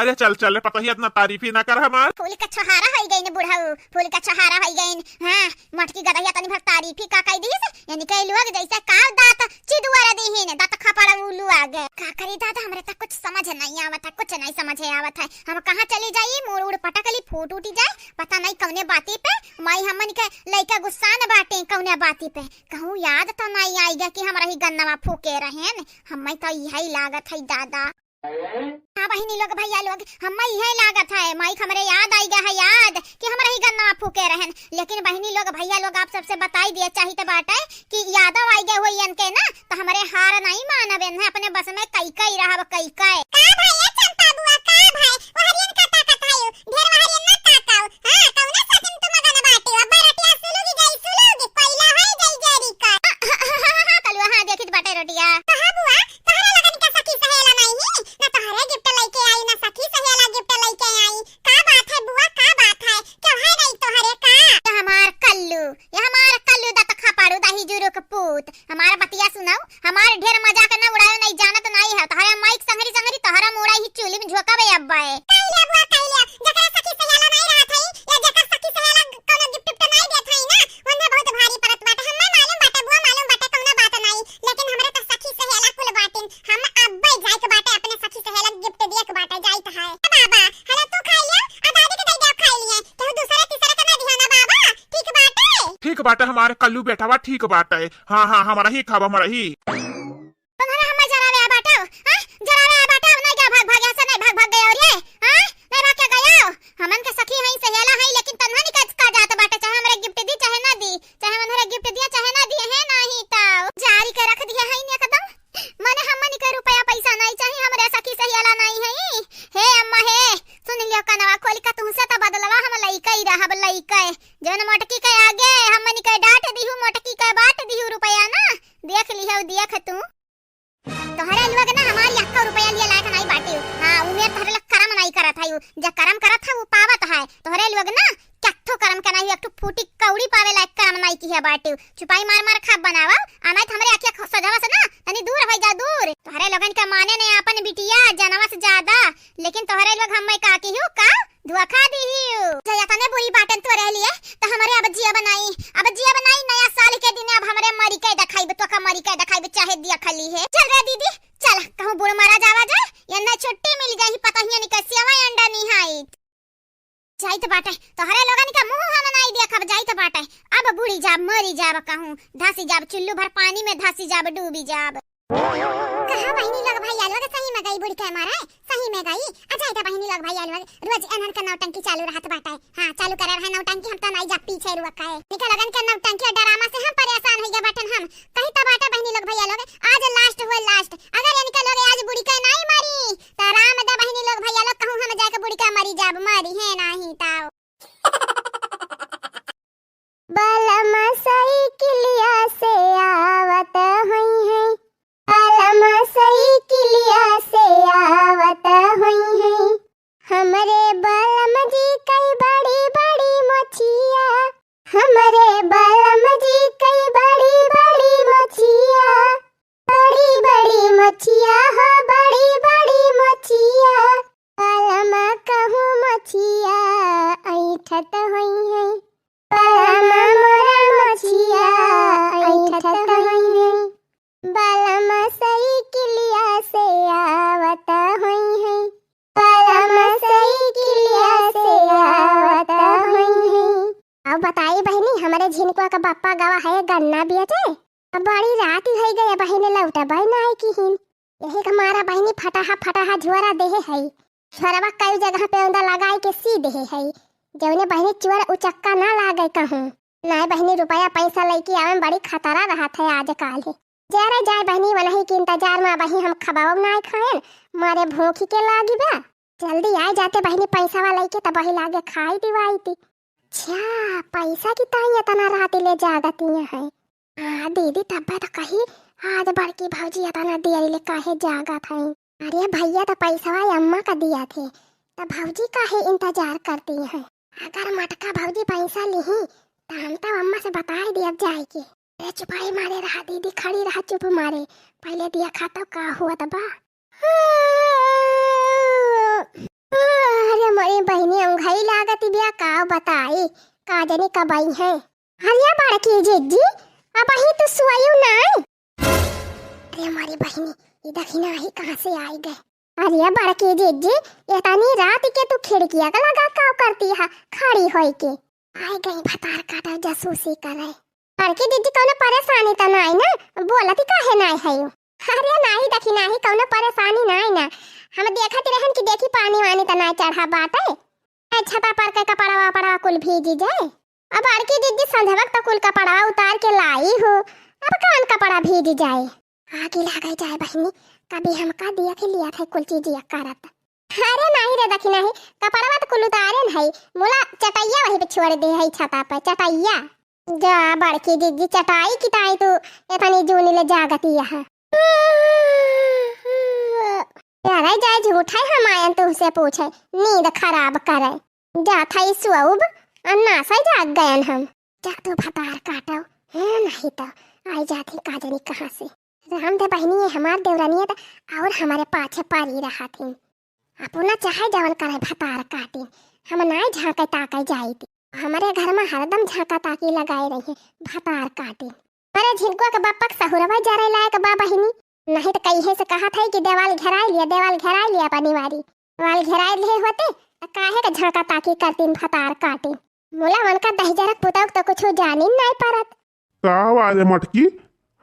अरे चल चल पता ही इतना तारीफ ही ना कर हमार फूल का छोहारा हो गई ने बुढ़ाऊ फूल का छोहारा हो गई हां मटकी गदहिया तनी भर तारीफ ही का कह दी यानी कई लोग जैसे काव दांत चिदुआरा दी है दांत खपड़ा उल्लू आ गए का करी दादा हमरे तक कुछ समझ नहीं आवत है कुछ नहीं समझ आवत है हम कहां चली जाई मोड़ उड़ पटकली फूट उठी जाए पता नहीं कौने बाती पे माई हमन के लइका गुस्सा न बाटे कौने बाती पे कहूं याद तो नहीं आईगा कि हमरा ही गन्नवा फूके रहेन हम्मे तो यही लागत है दादा हाँ बहनी लोग भैया लोग हम यही लागत है माई हमरे याद आई गया है याद कि हमरा ही गन्ना फूके रहन लेकिन बहनी लोग भैया लोग आप सबसे बताई दिया चाहिए बाटे कि यादव आई गए हो इनके ना तो हमरे हार नहीं मानबे न अपने बस में कई कई रहब कई कई का भाई चंपा बुआ का भाई वहरियन का ताकत है ढेर वहरियन ना ताकाओ हां कौना सकिन तुम गन बाटे अब रटिया सुलोगी गई सुलोगी पहिला है जई जरी का कलवा हां देखित बाटे रटिया कहां बुआ तहरा लगन का सखी सहेला नहीं ना तोहरे गिफ्ट लेके आई ना सखी सहेला गिफ्ट लेके आई का बात है बुआ का बात है क्यों है नहीं तोहरे का ये हमार कल्लू दा तखा पाड़ू दाही जुरू के पूत हमारा बतिया सुनाओ हमार ढेर मजाक न उड़ायो नहीं जानत नहीं है तोहरे माइक संगरी संगरी तोहरा मोड़ा ही चूली में झोकाबे अब्बाए कइले बुआ कइले जकरा सखी सहेला नहीं रहत है या जकरा सखी सहेला कोनो गिफ्ट नहीं देत है ना वने बहुत भारी परत बाटे हम्मे मालूम बाटे बुआ मालूम बाटे कोनो बात नहीं लेकिन हमरे तो सखी सहेला कुल बाटिन हम अब्बे जाय के बाटे अपने सखी सहेला गिफ्ट दिए के बाटे जाइत है बाबा हला तू खाई लिया आ दादी के दई दे खाई लिए तो दूसरा तीसरा के ना दिया ना बाबा ठीक बाटे हमारे कल्लू बेटा बा ठीक बाटे हाँ हाँ हमारा ही खाब हमारा ही तुम्हारा हम जरा रे बाटे हां जरा रे बाटे ना क्या भाग भाग ऐसा नहीं भाग भाग गए और ये हां नहीं भाग क्या गया हमन के सखी हई सहेला हई लेकिन तन्हा निकच का जात बाटे चाहे हमरे गिफ्ट दी चाहे ना दी चाहे हमरे गिफ्ट दिया चाहे ना दिए है नहीं ताऊ जारी के रख दिया हई ने कदम माने हमन के रुपया पैसा नहीं चाहिए हमरे सखी सहेला नहीं हई हे अम्मा हे सुन लियो कनवा खोल का तुमसे त बदलवा हम लइका ही रहब लइका जौन मोटकी के आगे हमन के डांट दिहु मोटकी के बाट दिहु रुपया ना देख लियो देख तू तोहरे लोग ना हमारी 1 रुपया लिए लायक नहीं बाटी हां उमेर तोहरे लोग करम नहीं करत है जे करम करत है वो पावत है तोहरे लोग ना कट्ठो करम के नहीं एक फूटी कौड़ी पावे लायक करम नहीं की है बाटी छुपाई मार मार खा बनावा आमे हमरे आंखें सजावा से ना तनी दूर हो जा दूर तोहरे लोगन के माने ने अपन बिटिया जनवा से ज्यादा लेकिन तोहरे लोग हम का की हूं का धोखा दी हूं जया तने बुरी बाटन तो रह लिए तो हमरे अब जिया बनाई नया साल के दिन अब हमरे मरी के दिखाई तो का मरी के दिखाई चाहे दिया खाली है चल रे दीदी चल कहूं बुड़ मारा जावा जाए या ना छुट्टी मिल जाई पता ही नहीं कैसे हवा अंडा नहीं हाई जाइत बाटे तोहरे लोगन का मुंह हम नहीं देखब जाइत बाटे अब बूढ़ी जाब मरी जाब कहूं धासी जाब चुल्लू भर पानी में धासी जाब डूबी जाब कहां बहिनी लोग भैया लोग सही में गई बुढ़ के मारे सही में गई अच्छा इधर बहिनी लोग भैया लोग रोज एनहन का नौटंकी चालू रहत बाटे हां चालू करे रहे नौटंकी हम त नहीं जा पीछे रुआ काए निकल लगन के नौटंकी और ड्रामा से हम परेशान हो गए बाटन हम कहीं त बाटे बहिनी लोग भैया लोग आज लास्ट हुए लास्ट अगर इनके लोग आज बुढ़ी के नहीं मारी त राम दे बहिनी लोग भैया लोग कहूं हम जाके बुढ़ी के मरी जाब मरी है नहीं ताओ बलम साइकिलिया से आवत हुई है बलम साइकिलिया से आवत हुई है हमरे बलम जी कई बड़ी बड़ी मछिया हमरे बलम जी कई बड़ी बड़ी मछिया हो बड़ी बड़ी मछिया बलम कहूँ मछिया ऐठत हुई है बलम मोरा मछिया ऐठत हुई है बलम साइकिलिया से आवत हुई है बलम साइकिलिया से आवत हुई है अब बताई बहनी हमारे झिनकुआ का बापा गवा है गन्ना बेचे अब बड़ी रात ही है गई बहने लौटा बहन आई की हिन यही हमारा बहनी फटाहा झुआरा देहे है छोरवा कई जगह पे उंदा लगाई के सी देहे है जौने बहनी चुअर उचक्का ना लागे कहूं ना बहनी रुपया पैसा लेके आवे बड़ी खतरा रहत है आज काल है जरा जाए बहनी वनही के इंतजार में बही हम खबाव ना खाएन मारे भूखी के लागी बा जल्दी आ जाते बहनी पैसा वाला के तब बही लागे खाई दिवाई थी अच्छा पैसा की ताई इतना रात ले जागती है। हाँ दीदी तब तो कही आज बड़की भौजी इतना देर ले काहे जागत है। अरे भैया तो पैसा अम्मा का दिया थे तो भौजी काहे इंतजार करती है। अगर मटका भौजी पैसा ली तो हम तो अम्मा से बता दिया जाए के। अरे चुपाई मारे रहा दीदी खड़ी रहा चुप मारे पहले दिया खाता का हुआ तबा। अरे मोरी बहनी उंघाई लागती बिया का बताई का जाने कब आई है। हरिया बड़की जीजी अब ही तो सुआयु ना। अरे हमारी बहनी ये दखिना ही कहां से आई गए। अरे बड़की जीजी इतनी रात के तू खिड़किया का लगा काव करती है खड़ी होई के। आई गई भतार काटा जासूसी करे। बड़की जीजी कौनो परेशानी तो नहीं ना बोलती काहे नहीं है। अरे नहीं दखिना ही कौनो परेशानी नहीं ना हम देखत रहन कि देखी पानी वानी तो नहीं चढ़ा बाटे। छता पर के कपड़ा वपड़ा कुल भीज जाए। अब बड़की दीदी संझवक तो कुल कपड़ा उतार के लाई हो अब कौन कपड़ा भीज जाए। आगे लगे जाए बहनी कभी हमका दिया के लिया था कुल चीज करत। अरे नहीं रे दखी नहीं कपड़ा तो कुल उतारे नहीं मोला चटैया वहीं पे छोड़ दे है छता पर चटैया। जा बड़की दीदी चटाई की ताई तो इतनी जूनी ले जागती है। अरे जाए झूठा हम आयन तुमसे पूछे नींद खराब करे जा था सुअब अन्ना से जाग गयन हम जा तो भतार काटो है नहीं तो आई जाती काजनी कहाँ से। राम दे बहनी है हमार देवरानी तो और हमारे पाछे पारी रहा थी अपना चाहे जवन करे भतार काटी हम ना झांके ताके जाई थी। हमारे घर में हरदम झांका ताकी लगाए रही भतार काटी। अरे झिनको के बापक सहुरवा जा रहे लायक बा बहनी नहीं तो कहीं से कहा था कि देवाल घेरा लिया पनिवारी देवाल घेरा लिए होते तो काहे का झांका ताकी करती भतार काटी। मोला मन का दहजरक पुतक तो कुछ जानी नहीं परत। का वाले मटकी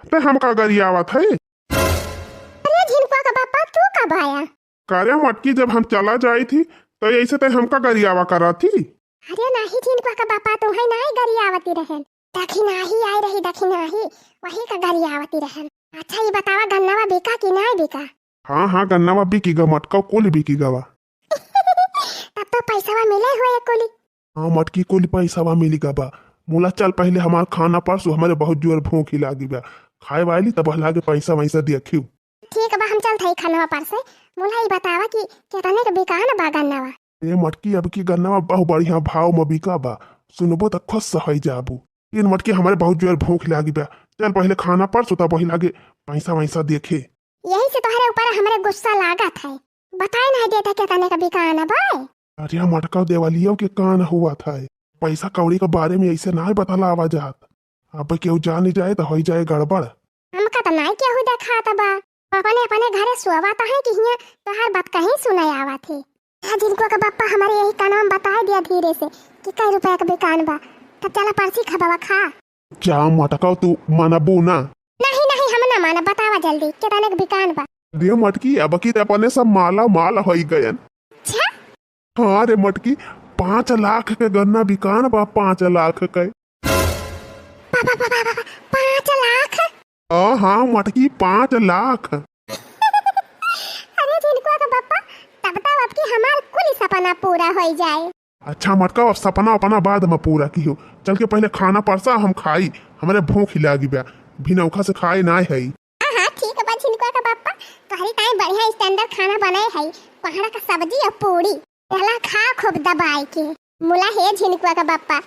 ते हम का गरियावत है। अरे झिनको का बापा तू कब आया। कार्य मटकी जब हम चला जाई थी तो ऐसे ते हमका गरियावा करा थी। अरे नहीं झिनको का बापा तू है नहीं गरियावती रहन दखिना ही आई रही दखिना ही वही का गरियावती रहन। अच्छा ये बतावा गन्नावा बिका कि नहीं बिका। हाँ गन्नावा बिकीगा मटका कोली बिकीगा। तब तो पैसा मिले हुए कोली। हाँ मटकी कोली पैसा मिलेगा बा। मोला चल पहले हमार खाना परसो हमारे बहुत जोर भूख लागी बा खाए वाली तब लागे पैसा वैसा देखियो। ठीक बा हम चलते खाना परसे मोला ये बतावा कि कितने के बिका ना बा गन्नावा। ये मटकी अब की गन्नावा बहुत बढ़िया भाव में बिका बा सुनबो तो खुश सही जाबू। इन मटकी हमारे बहुत जोर भूख लागी बा चल पहले खाना परसो तब वही लागे पैसा वैसा देखे। यही से तुम्हारे ऊपर हमारे गुस्सा लागत है बताए नहीं देता कितने का बिका ना बा। अरे मटका देवालियों के कान हुआ था पैसा कौड़ी के बारे में ऐसे ना बताला आवाज आत अब केहू जान ही जाए तो हो जाए गड़बड़। हमका तो नहीं केहू देखा था बा अपने घरे सोवाता है कि हिया तोहार बात कहीं सुनाई आवा थे। जिनको का बापा हमारे यही का नाम बता दिया धीरे से कि कई रुपए का बिकान बा तब चला परसी खबावा खा। क्या मटका तू मानबू ना। नहीं हम ना माना बतावा जल्दी कितने का बिकान बा। दे मटकी अब की अपने सब माला माल हो गयन। हाँ रे मटकी 5 लाख के गन्ना बिकान बा 5 लाख के। 5 लाख। हाँ मटकी 5 लाख। अरे जिनको का बापा तब तो अब की हमार कुल सपना पूरा हो जाए। अच्छा मटका अब सपना अपना बाद में पूरा की हो चल के पहले खाना परसा हम खाई हमारे भूख लागी बा भिनौखा से खाए ना है। हाँ ठीक है जिनको का बापा तोहरी ताई बढ़िया स्टैंडर्ड खाना बनाए है पहाड़ा का सब्जी और पूरी पहला खा खूब दबाई के मुला है झिनकुआ का बापा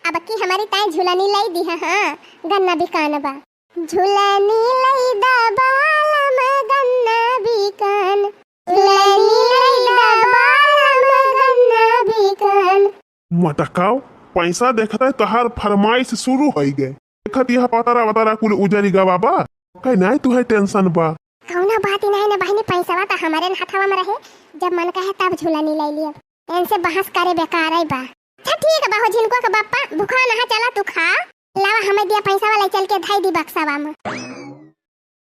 अब की हमारी ताई झुलानी लाई दी है। हाँ गन्ना बिकान बा झुलानी लाई दबाल में गन्ना बिकान झुलानी लाई दबाल में गन्ना बिकान। मटकाओ पैसा देखता है तोहार फरमाइश शुरू हो गए देखत यह पतारा कुल उजरी गवा बा कहीं नहीं तुहे टेंशन बा। कौना बात नहीं ना बहनी पैसा तो हमारे हाथवा में रहे जब मन कहे तब झूलानी ले लिया इनसे बहस करे बेकार है बा। अच्छा ठीक है बाहो झिनको का बापा भूखा नहा चला तू खा लावा हमें दिया पैसा वाला चल के धाई दी बक्सावा में।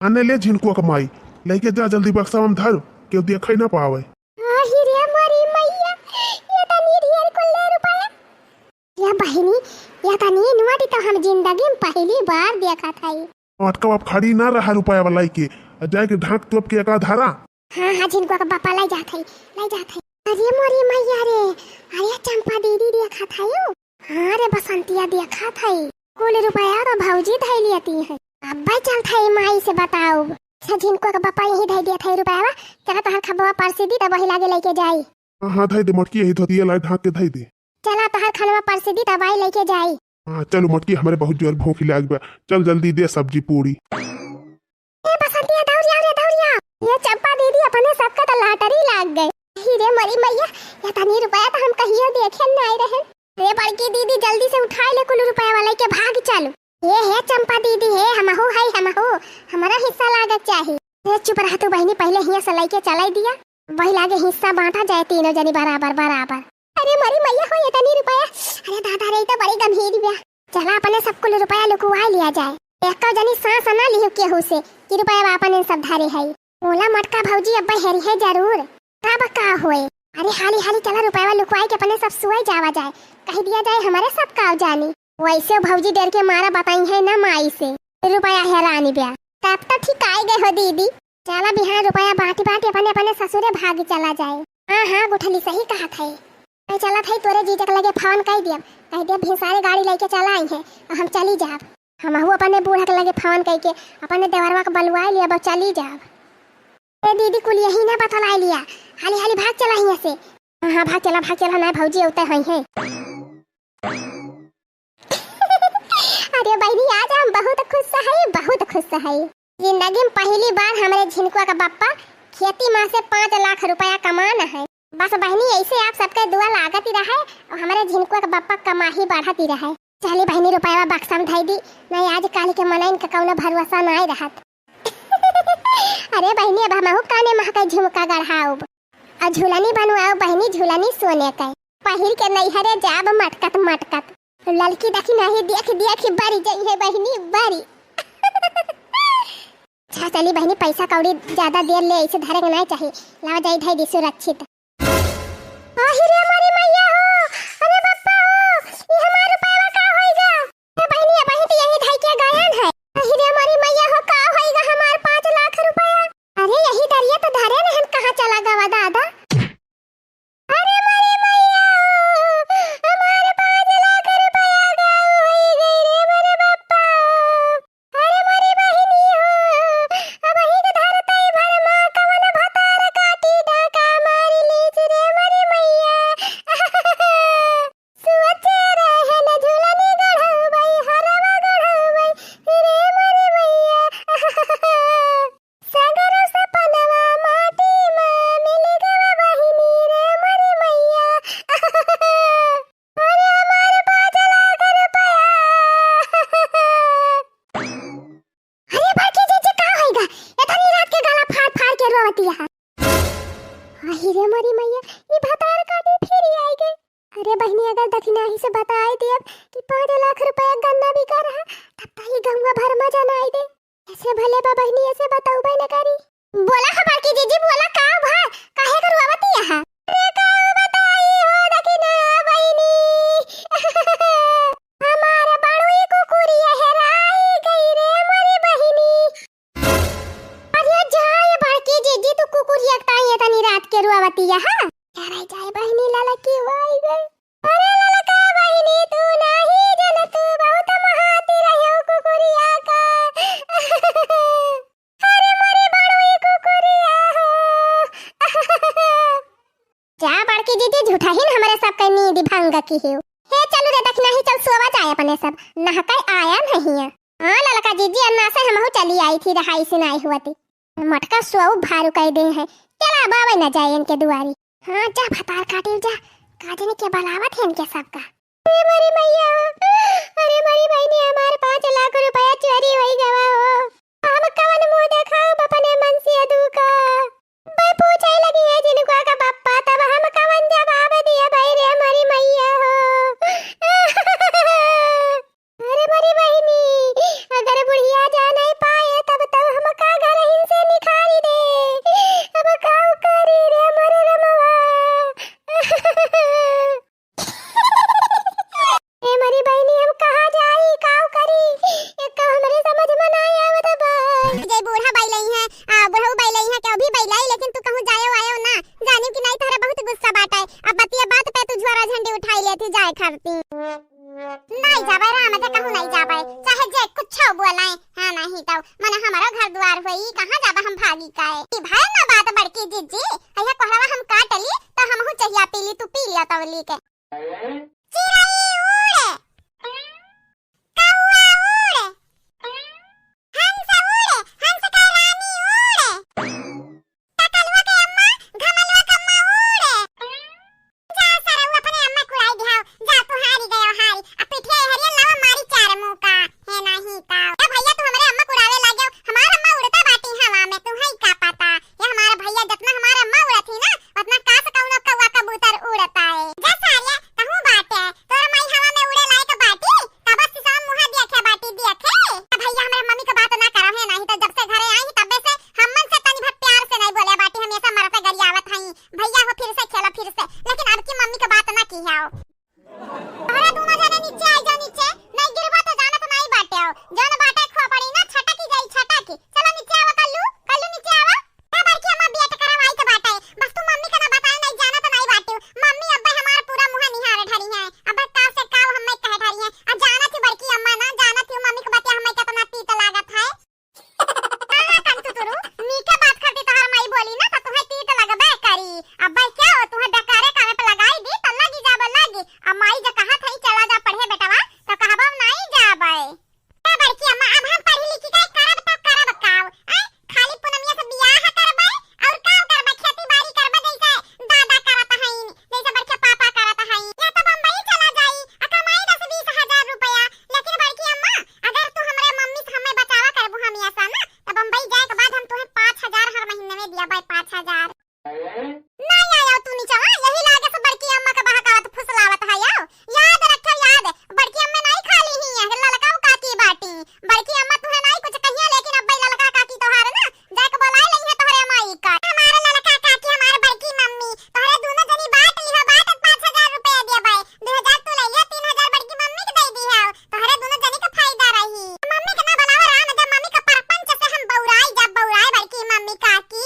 आने ले झिनको का माई लेके जा जल्दी बक्सावा में धर क्यों देखे ना पावे। आही रे मोरी मैया ये तनी ढेर कुल ले रुपया या बहनी या तनी नुआटी तो हम जिंदगी में पहली बार देखा था। मटका अब खड़ी ना रहा रुपया वाला के जाए के ढाक तो के का धारा। हाँ जिनको का बापा लाई जात है। अरे मोरी मैया रे अरे चंपा दीदी देखा था यो हाँ रे बसंतिया देखा था कुल रुपया तो भौजी धै लियती है। अब भाई चल था माई से बताओ जिनको का पापा यही धै दिया था रुपया। चला तोहर खबवा परसी दी तब वही लागे लेके जाई। हाँ धई दे मटकी यही धोतिया ला ढाक के धई दे। चला तोहर खनवा परसी दी तब वही लेके जाई। हाँ चलो मटकी हमारे बहुत जोर भूख लाग बा। चल जल्दी दे सब्जी पूरी। ए बसंतिया दौड़िया रे दौड़िया। ये चंपा दीदी अपने सबका तो लॉटरी लाग गए। हीरे मरी मैया ये तनी रुपया तो हम कहियो देखे नहीं रहे। रे बड़की दीदी जल्दी से उठाई ले कुल रुपया वाला के भाग चलो। ये है चंपा दीदी है हमहू हमारा हिस्सा लागत चाहिए। रे चुप रह तू बहनी पहले हिया से लेके चलाई दिया वही लागे हिस्सा बांटा जाए तीनों जनी बराबर बराबर। अरे मरी मैया हो ये तनी रुपया। अरे दादा रे तो बड़ी गंभीर बा। चला अपने सब कुल रुपया लुकवा लिया जाए। एक जनी सांस ना लियो केहू से कि रुपया अपने सब धारे है। ओला मटका भौजी अब्बा हेरी है जरूर तब का होए। अरे हाली हाली चला रुपया लुकवाई के अपने सब सुई जावा जाए कह दिया जाए हमारे सब का जानी। वैसे भौजी डर के मारा बताई है ना माई से रुपया हैरानी ब्या। तब तो ठीक आई गए हो दीदी। चला बिहार रुपया बांटी बांटी अपने अपने ससुरे भाग चला जाए। हाँ गुठली सही कहा था। मैं चला था तोरे जीजा के लगे फोन कह दिया भिसारी गाड़ी लेके चला आई है हम चली जाब। हम अपने बूढ़ा के लगे फोन कह के अपने देवरवा के बलवाई लिया बस चली जाब। ए दीदी कुल यही ना बतला लिया हाली हाली भाग चला यहाँ से। हाँ भाग चला ना भौजी उतर हुई है। अरे बहनी आज हम बहुत खुश है। जिंदगी में पहली बार हमारे झिनकुआ का बापा खेती माँ से 5 लाख रुपया कमाना है। बस बहनी ऐसे आप सबके दुआ लागत ही रहे और हमारे झिनकुआ का बापा कमाही बढ़ती रहे। चली बहनी रुपया बक्सा में धई दी नहीं आज काल के मनाइन का कौनो भरोसा नहीं रहत। अरे बहनी अब हमहू काने महका झुमका गढ़ाओ और झूलनी बनवाओ बहनी झूलनी सोने का पहिर के नैहरे जाब मटकत लड़की देखी नहीं देख बड़ी जाई है बहनी बड़ी। चली बहनी पैसा कौड़ी ज्यादा देर ले ऐसे धरे के नहीं चाहिए लावा जाई धई दी सुरक्षित। रे मारी मैया हो अरे बप्पा हो ये हमार रुपया का होइगा। ए बहनी अब तो यही धई के गायन है। रे मारी मैया हो का होइगा हमार 5 लाख रुपया। अरे यही दरिया तो धरे रहन कहां चला गवा दादा। अरे मारी मैया हो हमार 5 लाख रुपया का होई गई रे मेरे बप्पा। अरे मारी बहनी हो अब ही के धरतई भर मां कवन भतार काटी डाका मारी लीच रे मारी मैया। सुवचे रहे न झूलनी गढ़ाई हरवा गढ़ाई रे मारी मैया। सागर सपनवा माटी मां मिल गवा बहिनी रे मारी मैया। अरे हमार 5 लाख रुपया। अरे बाकी जीजे का होएगा इतनी रात के गला फाड़ के रोवती है। रे मारी मैया ये भतार काटी फिर आई गई। अरे बहनी अगर दक्षिणा ही से बताई दिया कि 5 लाख रुपया गन्ना भी कर रहा तब तो ये गंगा भर मजा ना आई दे। ऐसे भले बा बहनी ऐसे बताऊ भाई न करी। बोला खबर की जीजी बोला का भाई काहे करवावती है। अरे का बताई हो दक्षिणा बहनी। हमारे बड़ोई कुकुरिया हेराई गई रे मारी बहनी। अरे जाए बाकी जीजी तू कुकुरिया ताई तनी रात के रुआवती है। हां यार जाए बहनी लाला की वाई गई। अरे लाला का बहनी तू नहीं जन तू बहुत महाती रहो कुकुरिया का। अरे मारी बड़ोई कुकुरिया हो। जा बाकी जीजी झूठा ही हमारे सब का नींद भंग की हो। हे चलो रे दक्षिणा ही चल सोवा जाए अपने सब नहकाई आया नहीं है। हां लाला का जीजी अन्ना से हमहू चली आई थी रहाई से नहीं हुआ थी मटका सो भारू कह दे है। चला बाबा न जाए इनके दुआरी। हाँ जा भतार काटे जा काजने के बलावत है इनके सबका। अरे मारी मैया अरे मारी बहनी हमारे 5 लाख रुपया चोरी होई गवा हो। हम कवन मुंह देखाओ अपने मन से अदू का। भाई पूछे लगी है जिनको का बापा तब हम कवन जवाब दिया भाई रे मारी मैया हो। अरे मारी बहनी अगर बुढ़िया जा नहीं पाए तब हम का घर इनसे निखारी दे। अब काऊ करी रे मरे रमवा। ए मरी बहनी हम कहां जाई काऊ करी एक का हमरे समझ में नहीं आवत बा। जे बूढ़ा बाई लई है बुढ़ऊ बाई लई है के अभी बाई लाई लेकिन तू कहूं जायो आयो ना जा जानी कि नहीं तोहरा बहुत गुस्सा बाटे। अब बतिया बात पे तू ज्वारा झंडी उठाई लेती जाए करती। नहीं जाबे राम दे कहूं नहीं जाबे चाहे जे कुछ बोलाए। हां नहीं तो मन हमारा घर द्वार होई कहां जाबे हम भागी काए। ई भाई ना बात बड़की जीजी अया कोहरावा हम काटली तो हमहु चाहिया पीली तू पी लिया तवली के। चिड़ै उड़े कौआ उड़े हंस का रानी उड़े तकलवा के अम्मा घमलवा के अम्मा उड़े। जा सरऊ अपने अम्मा कुड़ाई दिहाओ जा तू हारी गयो हारी आ पिठिया हरिया लावा मारी चार मुंह का है नहीं ता। ए भैया तू हमरे अम्मा कुड़ावे लागो हमार अम्मा उड़ता बाटी हवा में तू है का पता। ये हमारा भैया जितना हमार अम्मा उड़ती ना उतना का से कौनो कौवा कबूतर उड़ता है। जा सारिया कहूं बाटे तोर माई हवा में उड़े लायक बाटी तब से सब मुंह देखे बाटी देखे। भैया हमरे मम्मी के बात ना करा है नहीं तो जब से घरे आई तब से हमन से तनी भर प्यार से नहीं बोले बाटी हमेशा मरते गरियावत हई। भैया हो फिर से खेला फिर से लेकिन अब की मम्मी के बात ना की है। अरे दोनों जने नीचे आ जाओ नीचे नहीं गिरबा तो जाना तो नहीं बाटे आओ जन बाटे खो पड़ी ना छटकी जाई छटकी। चलो नीचे आवा कल्लू नीचे आवा। ना बड़की अम्मा बियाट करवाई के बाटे बस तू मम्मी का ना बताए नहीं जाना तो नहीं बाटे। मम्मी अब्बा हमारा पूरा मुंह निहारे ढरी है अब का से का हमें कह ढरी है। आ जाना थी बड़की अम्मा ना जाना थी मम्मी के बात हमें कितना तीत लागत है। हां कंतु तुरु मीठे बात करती तो हर माई बोली ना तो तुम्हें तीत लगबे करी। अब्बा क्या हो तुम्हें डकारे काने पे लगाई दी तो लगी जाबे लगी। अब माई जो कहा थई चला जा पढ़े बेटवा तो कहबो नहीं जाबे। ए बड़की अम्मा अब हम पढ़ी लिखी के करब तो करब काव ए खाली पुनमिया से बियाह करबे और काव करबे खेती बाड़ी करबे जैसे दादा करत हई जैसे बड़के पापा करत हई या तो बम्बई चला जाई आ कमाई 10-20 हजार रुपया। लेकिन बड़की अम्मा अगर तू हमरे मम्मी से हमें बचावा करबू हम ऐसा ना तो बम्बई जाए के बाद हम तुम्हें 5000 हर महीने में दिया भाई 5000। नहीं आयो तू नीचे यही लागे से बड़की अम्मा का बहकावत फुसलावत है आओ याद रखो याद बड़की अम्मा नहीं खाली ही है ललका काकी बाटी। बड़की अम्मा तुम्हें नहीं कुछ कहिया लेकिन अब ललका काकी तोहार ना जाके बुलाए लई है तोहरे माई का। हमारे ललका काकी हमारे बड़की मम्मी तोहरे दोनों जनी बात ली हो बात 5000 रुपया दे भाई 2000 तू लइया 3000 बड़की मम्मी के दे दी है तोहरे दोनों जनी का फायदा रही। मम्मी के ना बनावा राम जब मम्मी का परपंच से हम बौराई जब बौराई बड़की मम्मी काकी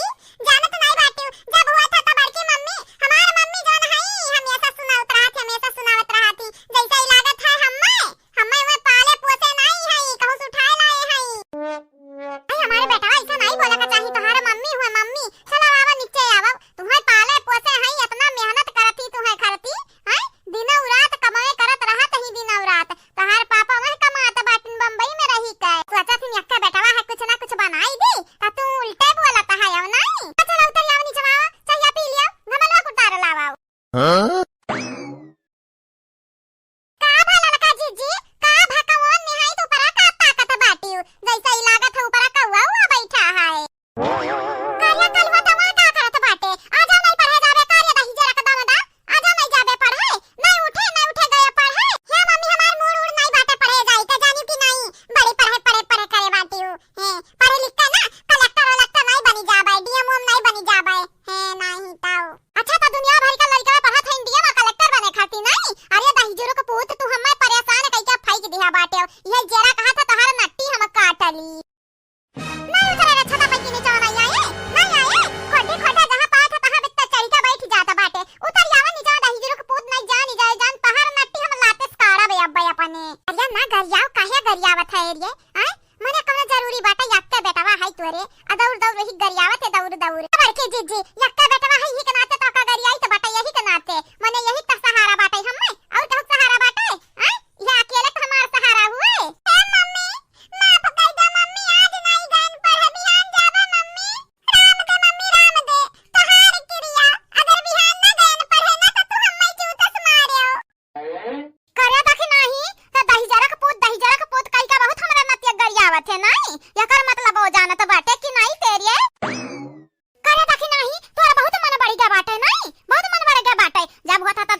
जानत नहीं बाटी जब हुआ था तब बड़की मम्मी हमार मम्मी जोन हई हमेशा सुनावत रहती जैसा ही लागत है हमें वे पाले पोसे नहीं हई कहूं से उठाए लाए हई। भाई हमारे बेटा ऐसा नहीं बोला का चाहिए तोहार मम्मी हुआ मम्मी चलो आवा नीचे आवा तुम्हें पाले पोसे हई इतना मेहनत करती तुम्हें करती हैं दिन और रात कमाए करत रहत ही दिन और रात तोहार पापा वह कमात बाटिन बम्बई में रही के सोचा थी अक्का बेटावा है कुछ ना कुछ बनाई दे ता तू उल्टे बोलता है अब नहीं। चलो उतर जाओ नीचे आवा चाहिए पी लियो घमलवा कुटार लावाओ। का भला लका जीजी का भकवान निहाई तो परा का ताकत बाटी जैसा ही लागत है ऊपर कौवा हुआ बैठा है। कार्य कलवा दवा का करत बाटे आजा नहीं पढ़े जाबे कार्य दही जरा का दमदा आजा नहीं जाबे पढ़े नहीं उठे गया पढ़े। हे मम्मी हमार मूड उड़ नहीं बाटे पढ़े जाई के जानी कि नहीं बड़ी पढ़े करे बाटी है पढ़े लिख के ना कलेक्टर नहीं बनी जाबे डीएम नहीं बनी जाबे है नहीं ताऊ। अच्छा तो दुनिया भर का लड़का पढ़त है इंडिया में कलेक्टर बने खाती नहीं। अरे दही जरो का पूत तू हमें परेशान कइके फेंक दिया बाटे ये जरा कहा था तोहर नट्टी हम काटली नहीं उतरे रे छोटा पैकी नीचे नहीं आए खोटी खोटा जहां पात तहां बित्ता चढ़ के बैठ जाता बाटे उतर जावा नीचे दही जरो का पूत नहीं जान तोहर नट्टी हम लाते काड़ा बे अब्बा अपने। अरे ना गरियाव काहे गरियावत है रे हैं मने कौन जरूरी बाटे यक्का बेटावा है तोरे दौड़ रही गरियावत है दौड़ बड़के जीजी यक्का बेटावा है ही के नाते तो का गरियाई तो बाटे यही के नाते मने यही तो सहारा बाटे हमें और कहू सहारा बाटे हैं ये अकेले तो हमारा सहारा हुए। हे मम्मी माफ कर दे मम्मी आज नहीं गन पर बिहान जाबे मम्मी राम दे तोहार क्रिया अगर बिहान ना गन पर है ना तो तू हमें जूतस मारियो करे तक नहीं तो दही जरा का पोत कई का बहुत हमरा नतिया गरियावत है नहीं एकर मतलब हो जानत बाटे कि नहीं तेरे करे तक नहीं तोरा बहुत मन बढ़ी गया बाटे नहीं बहुत मन बढ़ गया बाटे जब होता था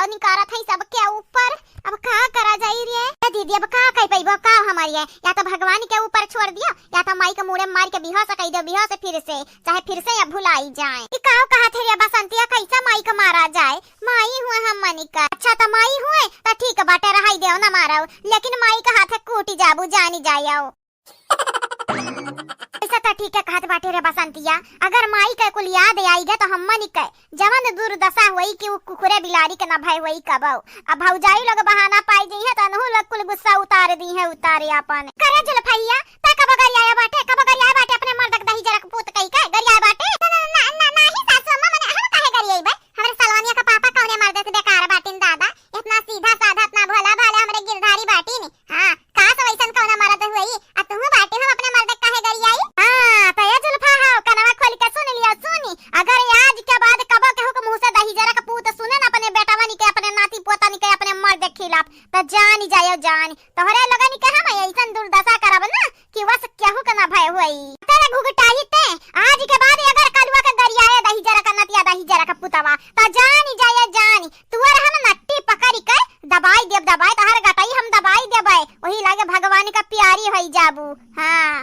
दाव निकारत है सबके ऊपर। अब का करा जाई रे दीदी, अब का कह पैबो का हमारी है, या तो भगवान के ऊपर छोड़ दियो या तो माई के मुड़े मार के बिहाव से कह दो, बिहाव से फिर से चाहे फिर से या भुलाई जाए। ई का कहा थे रे बसंतिया, कैसा माई का मारा जाए? माई हुए हम मनी का। अच्छा तो माई हुए तो ठीक बाटे रहाई देओ ना मारो, लेकिन माई का हाथ कूटी जाबू जानी जायो। ऐसा तो ठीक है कहत बाटे रे बसंतिया, अगर माई के कुल याद आई गए तो हम निके जवन दुर्दशा हुई कि वो कुकुरे बिलाड़ी के न भय हुई कबो। अब भौजाई लोग बहाना पाई दी है तो अनहु लोग कुल गुस्सा उतार दी है, उतारे अपन करे जुल्फैया ता कब गरिया बाटे अपने मर्द के दही जरा पूत कई के गरिया बाटे नाही सासू अम्मा मने हम काहे गरिया बे? हमरे सलवानिया का पापा कौने मर्द से बेकार बाटिन दादा, इतना सीधा साधा इतना भोला भाला हमरे गिरधारी बाटिन। हां का सब ऐसन कौना मर्द हुई आ तू बाटे हम अपने मर्द काहे गरियाई? हां तो ये जुल्फा हां कनवा खोल के सुन लिया सुनी, अगर आज के बाद कबो के हुक्म मुंह से दही जरा का पूत सुने ना अपने बेटावा के अपने नाती पोता के अपने मर्द के खिलाफ तो जानी जायो जानी तोहरे लोगन के हम ऐसन दुर्दशा करब ना कि बस केहू के ना भय होई। तेरे घुघटाई ते आज के बाद अगर कलवा के गरियाए दही जरा का नतिया दही जरा का पुतवा तो जानी जायो जानी तुअर हम नट्टी पकड़ के दबाई देब, दबाई तहर गटाई हम दबाई देबै, वही लागे भगवान का प्यारी होई जाबू। हां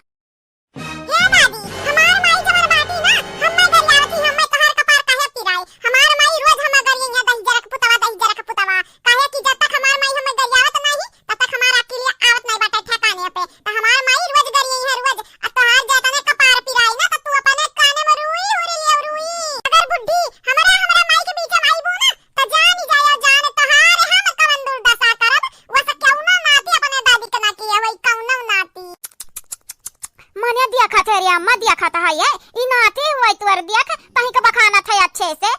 हे दादी हमार माई जबर बाटी ना हम गरियावती हम तहर कपार काहे पिराई? हमार माई रोज हम गरिया दही जरा का पुतवा काहे कि जब तक हमार माई हम गरियावत नहीं तब तक हमार अकेले आवत नहीं बाटे ठिकाने पे, तो हमार माई रोज गरिया है रोज आ तोहार जतने कपार पिराई ना तो तू अपने काने में रुई रुई अगर बुड्ढी हमरा माई के बीच में आईबो ना तो जानी जायो जान तोहार हम कवन दुर्दशा करब, वस क्यों नाती अपने दादी के ना किए होई कौनो नाती मने दिया खाता रे अम्मा दिया खाता है ये ई नाती हुई तुअर दिया तही का बखाना था अच्छे से।